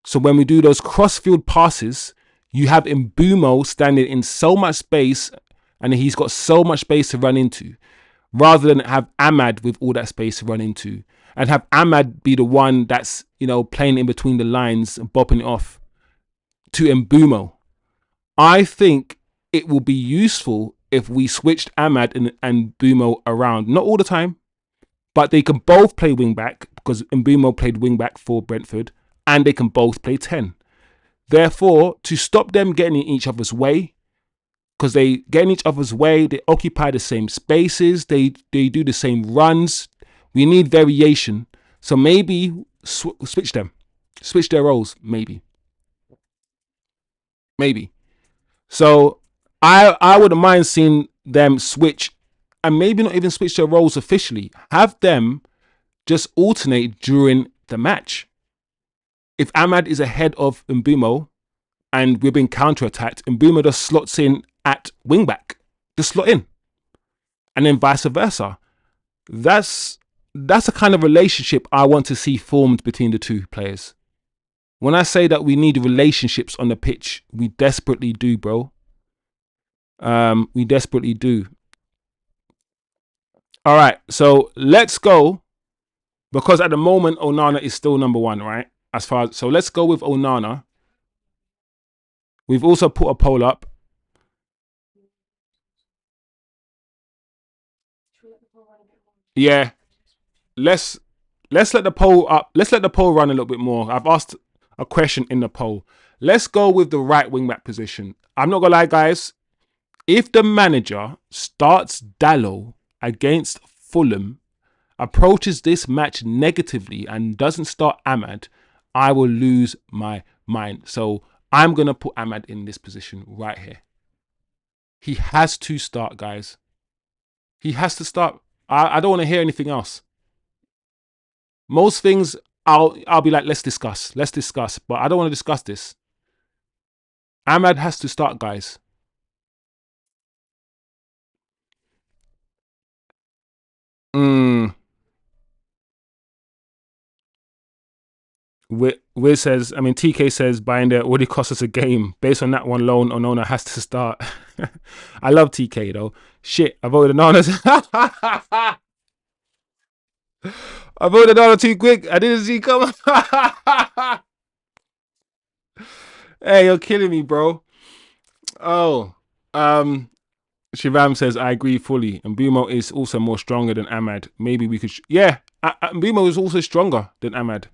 Speaker 1: So when we do those cross-field passes, you have Mbumo standing in so much space and he's got so much space to run into, rather than have Ahmad with all that space to run into and have Ahmad be the one that's, you know, playing in between the lines and bopping it off to Mbumo. I think it will be useful if we switched Ahmad and Mbumo around. Not all the time, but they can both play wing back because Mbumo played wing back for Brentford and they can both play 10. Therefore, to stop them getting in each other's way, because they get in each other's way, they occupy the same spaces, they do the same runs. We need variation. So maybe switch them. Switch their roles, maybe. Maybe. So I wouldn't mind seeing them switch and maybe not even switch their roles officially. Have them just alternate during the match. If Ahmad is ahead of Mbumo and we're being counter-attacked, Mbumo just slots in at wing-back. Just slot in. and then vice versa. That's a kind of relationship I want to see formed between the two players. When I say that we need relationships on the pitch, we desperately do, bro. We desperately do. All right, so let's go, because at the moment Onana is still number one, right? So let's go with Onana. We've also put a poll up. Yeah, let's let the poll up. Let's let the poll run a little bit more. I've asked a question in the poll. Let's go with the right wing back position. I'm not gonna lie, guys. If the manager starts Dalot against Fulham, approaches this match negatively, and doesn't start Ahmad, I will lose my mind. So I'm gonna put Ahmad in this position right here. He has to start, guys. He has to start. I don't want to hear anything else. Most things I'll be like, let's discuss, but I don't want to discuss this. Ahmad has to start, guys. Wiz says, TK says, buying there already cost us a game. Based on that one loan, Onana has to start. I love TK though. Shit, I voted Onana. I voted Onana too quick. I didn't see come. Hey, you're killing me, bro. Oh, Shivam says, I agree fully. And Bumo is also more stronger than Ahmad. Maybe we could... yeah, Bumo is also stronger than Ahmad.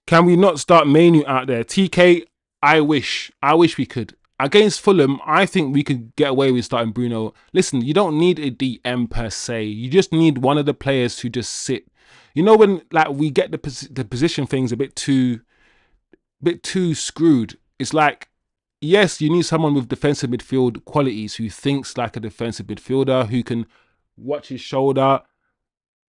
Speaker 1: Can we not start Manu out there? TK, I wish we could. Against Fulham, I think we could get away with starting Bruno. Listen, you don't need a DM per se. You just need one of the players to just sit. You know, when like we get the position things a bit too screwed. It's like, yes, you need someone with defensive midfield qualities who thinks like a defensive midfielder, who can watch his shoulder,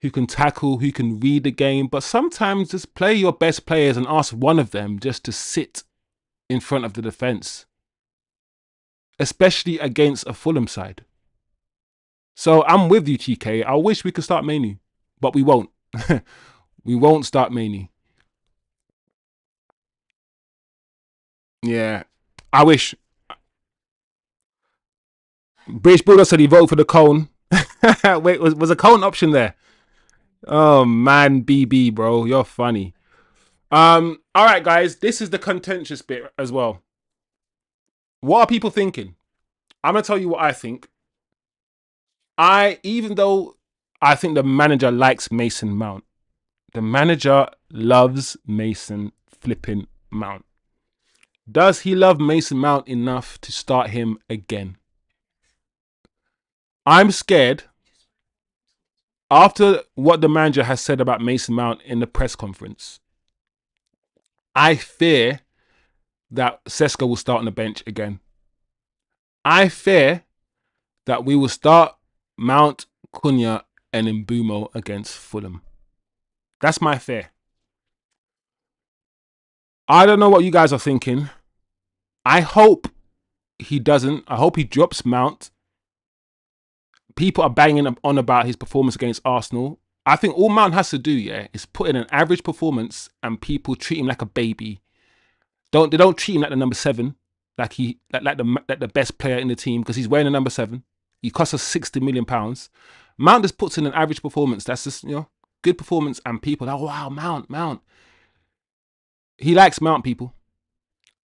Speaker 1: who can tackle, who can read the game. But sometimes just play your best players and ask one of them just to sit in front of the defence, especially against a Fulham side. So I'm with you, TK. I wish we could start Manu, but we won't. We won't start Manu. Yeah, I wish. British Bulldog said he voted for the cone. Wait, was a cone option there? Oh man, BB, bro, you're funny. All right, guys, this is the contentious bit as well. What are people thinking? I'm gonna tell you what I think. Even though I think the manager likes Mason Mount, the manager loves Mason flipping Mount. Does he love Mason Mount enough to start him again? I'm scared. After what the manager has said about Mason Mount in the press conference, I fear that Sesko will start on the bench again. I fear that we will start Mount, Cunha, and Mbumo against Fulham. That's my fear. I don't know what you guys are thinking. I hope he doesn't. I hope he drops Mount. People are banging on about his performance against Arsenal. I think all Mount has to do, is put in an average performance and people treat him like a baby. They don't treat him like the number 7, like the best player in the team, because he's wearing the number 7. He costs us £60 million. Mount just puts in an average performance. That's just, good performance, and people are like, wow, Mount. He likes Mount, people.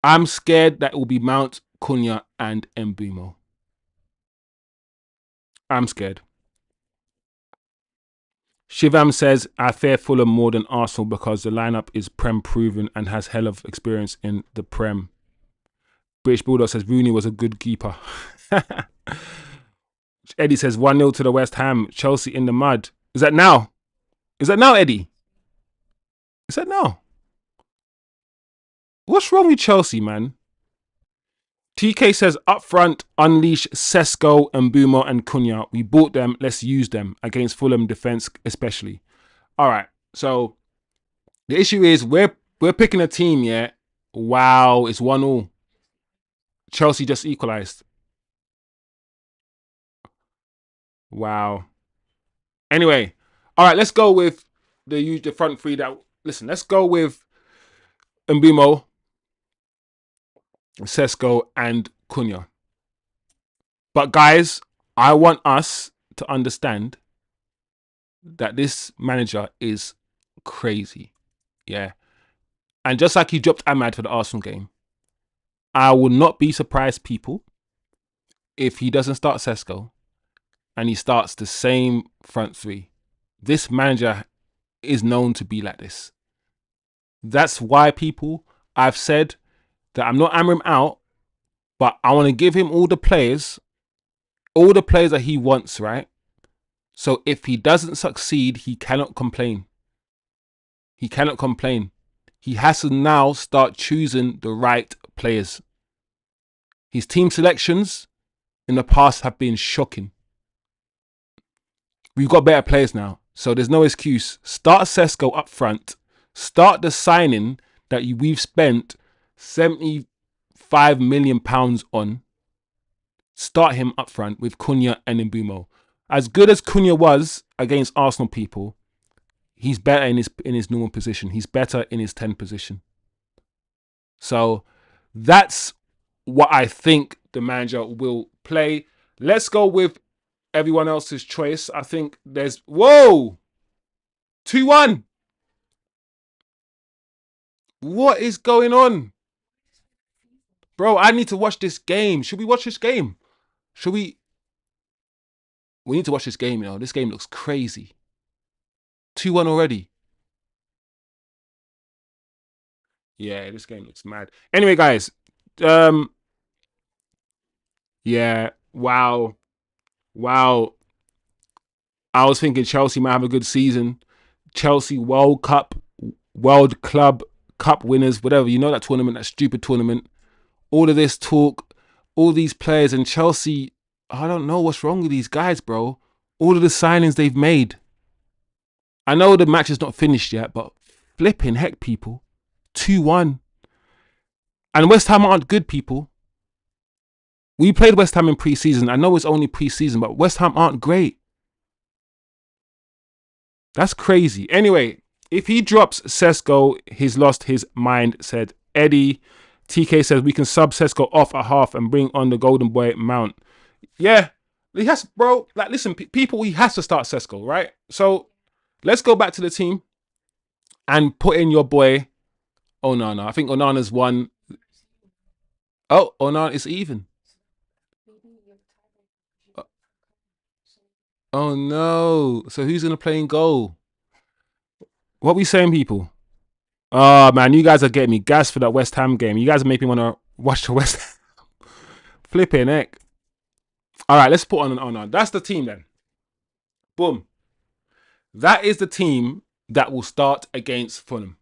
Speaker 1: I'm scared that it will be Mount, Cunha, and Mbumo. I'm scared. Shivam says, I fear Fulham more than Arsenal because the lineup is Prem proven and has hell of experience in the Prem. British Bulldog says, Rooney was a good keeper. Eddie says, 1-0 to the West Ham. Chelsea in the mud. Is that now? Eddie? Is that now? What's wrong with Chelsea, man? TK says, up front, unleash Sesko, Mbumo, and Cunha. We bought them. Let's use them against Fulham defense, especially. All right. So the issue is we're picking a team. Yeah. Wow. It's 1-1. Chelsea just equalized. Wow. Anyway, all right, let's go with the front three that listen, let's go with Mbumo, Sesko, and Cunha. But guys, I want us to understand that this manager is crazy. Yeah. And just like he dropped Ahmad for the Arsenal game, I will not be surprised, people, if he doesn't start Sesko and he starts the same front three. This manager is known to be like this. That's why, people, I've said that I'm not hammering him out, but I want to give him all the players that he wants, right? So if he doesn't succeed, he cannot complain. He cannot complain. He has to now start choosing the right players. His team selections in the past have been shocking. We've got better players now, so there's no excuse. Start Sesko up front. Start the signing that we've spent £75 million on. Start him up front with Cunha and Mbumo. As good as Cunha was against Arsenal, people, he's better in his normal position. He's better in his 10 position. So that's what I think the manager will play. Let's go with everyone else's choice. I think there's... Whoa! 2-1. What is going on? Bro, I need to watch this game. Should we watch this game? Should we... We need to watch this game, you know. This game looks crazy. 2-1 already. Yeah, this game looks mad. Anyway, guys. Yeah. Wow. I was thinking Chelsea might have a good season. Chelsea World Cup, World Club Cup winners, whatever. You know that tournament, that stupid tournament. All of this talk, all these players, and Chelsea, I don't know what's wrong with these guys, bro. All of the signings they've made. I know the match is not finished yet, but flipping heck, people. 2-1. And West Ham aren't good, people. We played West Ham in pre-season. I know it's only pre-season, but West Ham aren't great. That's crazy. Anyway, if he drops Sesko, he's lost his mind, said Eddie. TK says we can sub Sesko off at half and bring on the golden boy Mount. Yeah, he has, bro. Like, listen, people, he has to start Sesko, right? So let's go back to the team and put in your boy Onana. I think Onana's won. Oh, Onana is even. Oh no. So who's gonna play in goal? What we saying, people? Oh man, you guys are getting me gas for that West Ham game. You guys are making me want to watch the West Ham. Flipping heck. Alright, let's put on an honor. That's the team then. Boom. That is the team that will start against Fulham.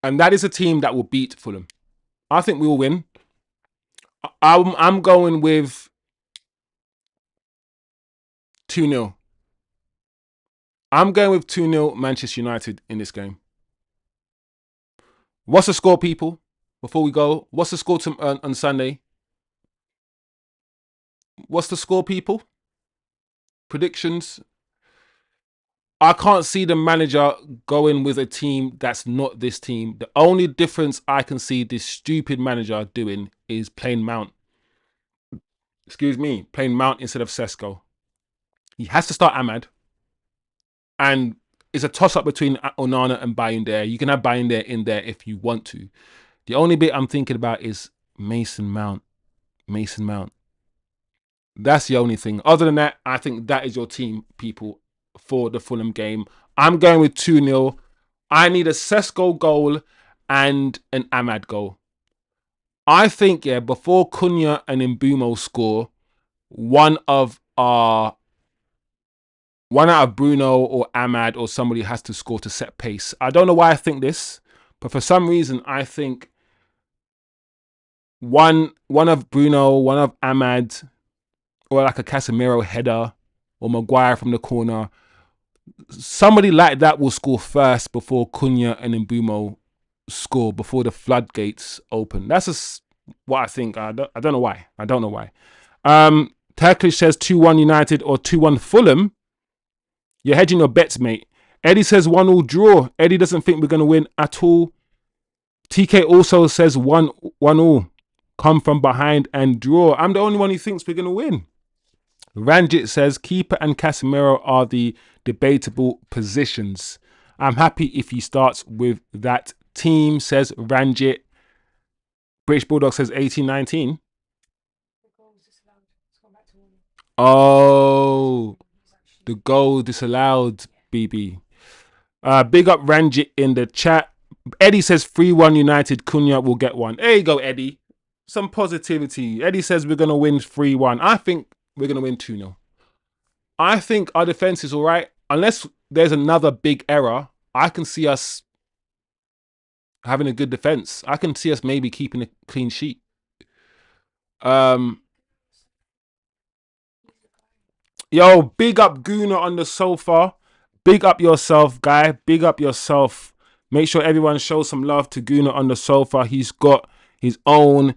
Speaker 1: And that is a team that will beat Fulham. I think we will win. I'm going with 2-0. I'm going with 2-0 Manchester United in this game. What's the score, people? Before we go, what's the score on Sunday? What's the score, people? Predictions? I can't see the manager going with a team that's not this team. The only difference I can see this stupid manager doing is playing Mount. Excuse me, playing Mount instead of Sesko. He has to start Ahmad. And it's a toss-up between Onana and Bayindir. You can have Bayindir in there if you want to. The only bit I'm thinking about is Mason Mount. Mason Mount. That's the only thing. Other than that, I think that is your team, people, for the Fulham game. I'm going with 2-0. I need a Sesko goal and an Ahmad goal. I think, yeah, before Cunha and Mbumo score, one out of Bruno or Ahmad or somebody has to score to set pace. I don't know why I think this, but for some reason, I think one of Bruno, one of Ahmad, or like a Casemiro header or Maguire from the corner, somebody like that will score first before Cunha and Mbumo score, before the floodgates open. That's what I think. I don't know why. I don't know why. Turkish says 2-1 United or 2-1 Fulham. You're hedging your bets, mate. Eddie says 1-1 draw. Eddie doesn't think we're going to win at all. TK also says 1-1. Come from behind and draw. I'm the only one who thinks we're going to win. Ranjit says keeper and Casemiro are the debatable positions. I'm happy if he starts with that team, says Ranjit. British Bulldog says 18-19. Oh, the goal disallowed, BB. Big up Ranjit in the chat. Eddie says 3-1 United. Cunha will get one. There you go, Eddie. Some positivity. Eddie says we're going to win 3-1. I think we're going to win 2-0. I think our defense is all right. Unless there's another big error, I can see us having a good defense. I can see us maybe keeping a clean sheet. Yo, big up Guna on the sofa. Big up yourself, guy. Big up yourself. Make sure everyone shows some love to Guna on the sofa. He's got his own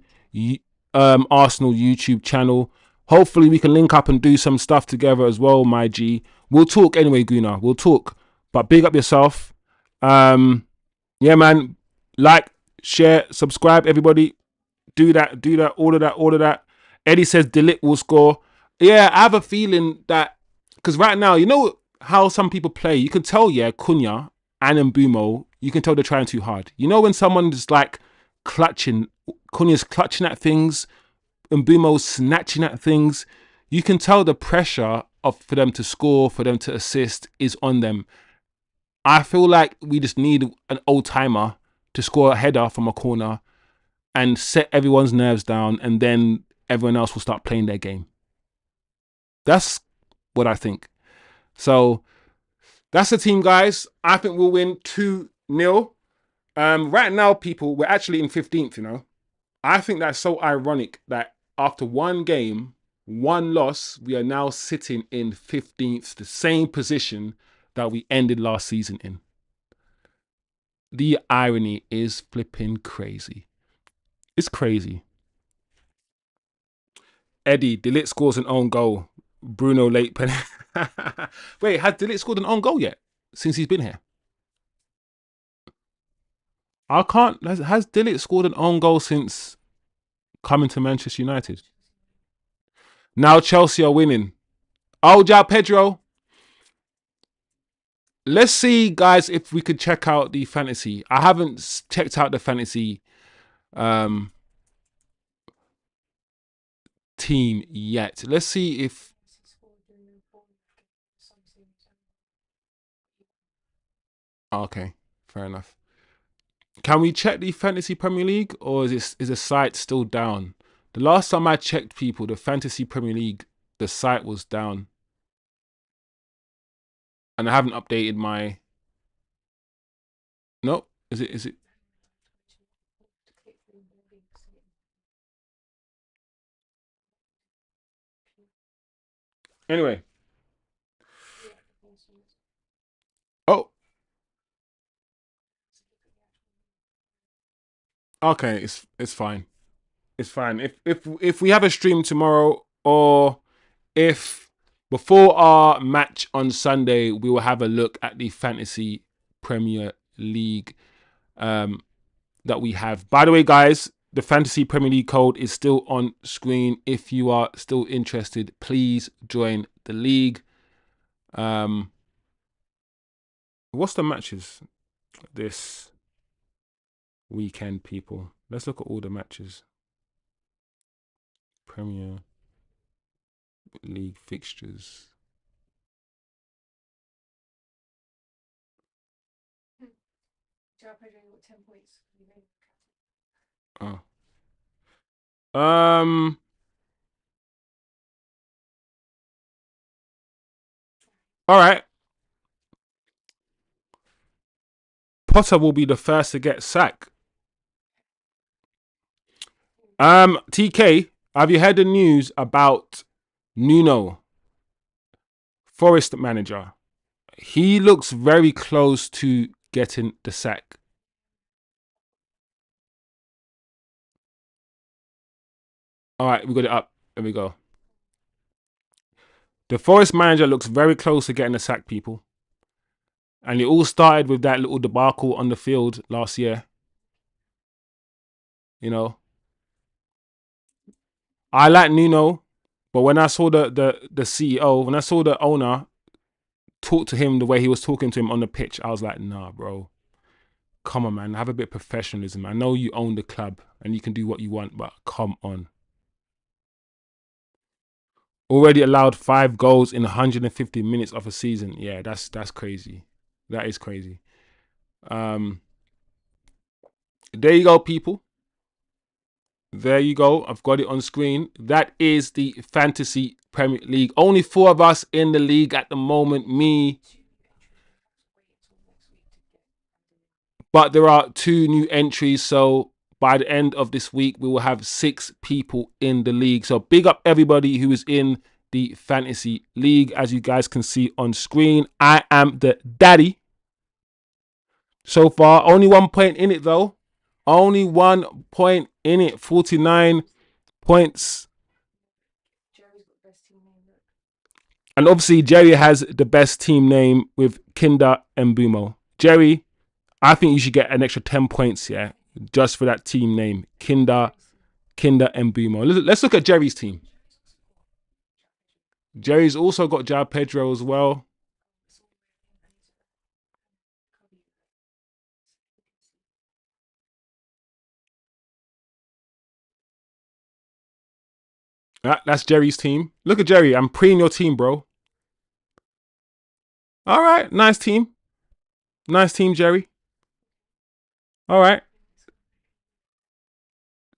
Speaker 1: Arsenal YouTube channel. Hopefully we can link up and do some stuff together as well, my G. We'll talk anyway, Guna. We'll talk. But big up yourself. Yeah, man. Like, share, subscribe, everybody. Do that, all of that. Eddie says Delict will score. Yeah, I have a feeling that, because right now, you know how some people play? You can tell, yeah, Cunha and Mbumo, you can tell they're trying too hard. You know when someone's like clutching, Cunha's clutching at things, Mbumo's snatching at things, you can tell the pressure for them to score, for them to assist is on them. I feel like we just need an old-timer to score a header from a corner and set everyone's nerves down, and then everyone else will start playing their game. That's what I think. So that's the team, guys. I think we'll win 2-0. Right now, people, we're actually in 15th, you know. I think that's so ironic that after one game, one loss, we are now sitting in 15th, the same position that we ended last season in. The irony is flipping crazy. It's crazy. Eddie, Delict scores an own goal. Bruno late penalty. Wait, has Delict scored an own goal yet since he's been here? I can't. Has Delict scored an own goal since coming to Manchester United? Now Chelsea are winning. Oh, João Pedro. Let's see, guys, if we could check out the fantasy. I haven't checked out the fantasy team yet. Let's see if... Okay, fair enough. Can we check the Fantasy Premier League, or is the site still down? The last time I checked, people, the Fantasy Premier League, the site was down. And I haven't updated my... No? Is it? Anyway. Oh. Okay, it's fine. It's fine. If we have a stream tomorrow, or if before our match on Sunday, we will have a look at the Fantasy Premier League that we have. By the way, guys, the Fantasy Premier League code is still on screen. If you are still interested, please join the league. What's the matches this weekend, people? Let's look at all the matches. Premier League fixtures. Oh. All right. Potter will be the first to get sacked. TK, have you heard the news about Nuno, Forest manager? He looks very close to getting the sack. All right, we got it up. There we go. The Forest manager looks very close to getting the sack, people. And it all started with that little debacle on the field last year. You know, I like Nuno, but when I saw the CEO, when I saw the owner talk to him the way he was talking to him on the pitch, I was like, nah, bro. Come on, man. Have a bit of professionalism. I know you own the club and you can do what you want, but come on. Already allowed 5 goals in 150 minutes of a season. Yeah, that's crazy. That is crazy. There you go, people. There you go. I've got it on screen. That is the Fantasy Premier League. Only 4 of us in the league at the moment. Me. But there are 2 new entries. So by the end of this week, we will have 6 people in the league. So big up everybody who is in the Fantasy League. As you guys can see on screen, I am the daddy. So far, only 1 point in it though. Only 1 point in it. 49 points. And obviously, Jerry has the best team name with Kinder and Bumo. Jerry, I think you should get an extra 10 points, yeah, just for that team name. Kinder and Bumo. Let's look at Jerry's team. Jerry's also got Jao Pedro as well. That's Jerry's team. Look at Jerry. I'm preying your team, bro. All right. Nice team. Nice team, Jerry. All right.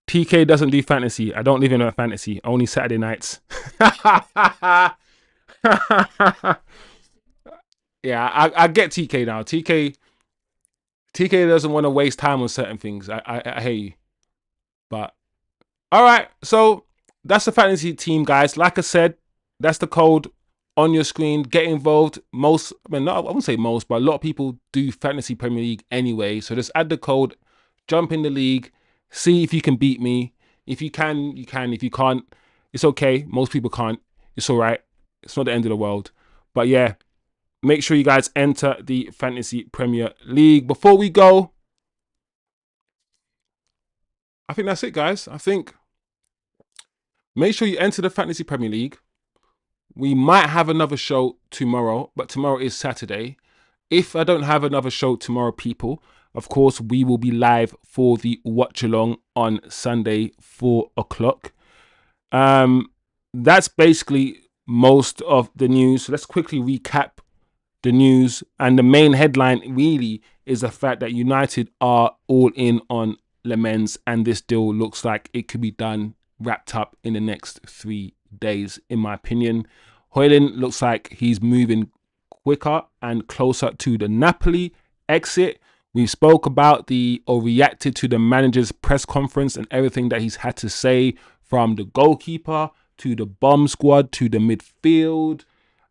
Speaker 1: TK doesn't do fantasy. I don't live in a fantasy. Only Saturday nights. Yeah, I get TK now. TK doesn't want to waste time on certain things. I hear you. But all right, so that's the fantasy team, guys. Like I said, that's the code on your screen. Get involved. I wouldn't say most, but a lot of people do Fantasy Premier League anyway. So just add the code, jump in the league, see if you can beat me. If you can, you can. If you can't, it's okay. Most people can't. It's all right. It's not the end of the world. But yeah, make sure you guys enter the Fantasy Premier League. Before we go, I think that's it, guys. I think make sure you enter the Fantasy Premier League. We might have another show tomorrow, but tomorrow is Saturday. If I don't have another show tomorrow, people, of course, we will be live for the watch along on Sunday, 4 o'clock. That's basically most of the news. So let's quickly recap the news. And the main headline really is the fact that United are all in on Lammens, and this deal looks like it could be done, wrapped up in the next 3 days, in my opinion. Højlund looks like he's moving quicker and closer to the Napoli exit. We spoke about or reacted to the manager's press conference and everything that he's had to say, from the goalkeeper to the bomb squad to the midfield,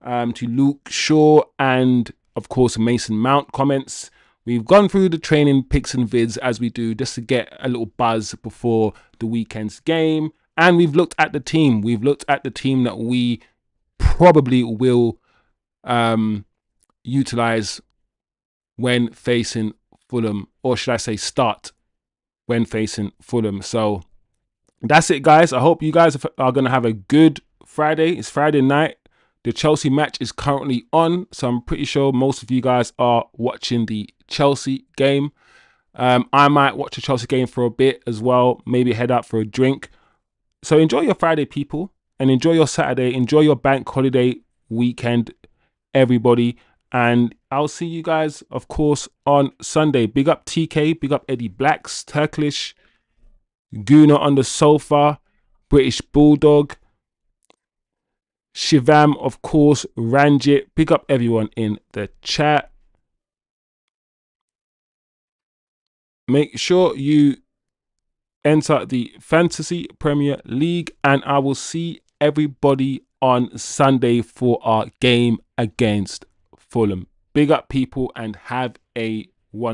Speaker 1: to Luke Shaw and, of course, Mason Mount comments. We've gone through the training pics and vids as we do, just to get a little buzz before the weekend's game. And we've looked at the team. We've looked at the team that we probably will utilize when facing Fulham, or should I say start when facing Fulham. So that's it, guys. I hope you guys are going to have a good Friday. It's Friday night. The Chelsea match is currently on, so I'm pretty sure most of you guys are watching the Chelsea game. I might watch the Chelsea game for a bit as well, maybe head out for a drink. So enjoy your Friday, people, and enjoy your Saturday. Enjoy your bank holiday weekend, everybody. And I'll see you guys, of course, on Sunday. Big up TK, big up Eddie Blacks, Turkish, Guna on the sofa, British Bulldog, Shivam, of course, Ranjit. Big up everyone in the chat. Make sure you enter the Fantasy Premier League, and I will see everybody on Sunday for our game against Fulham. Big up, people, and have a wonderful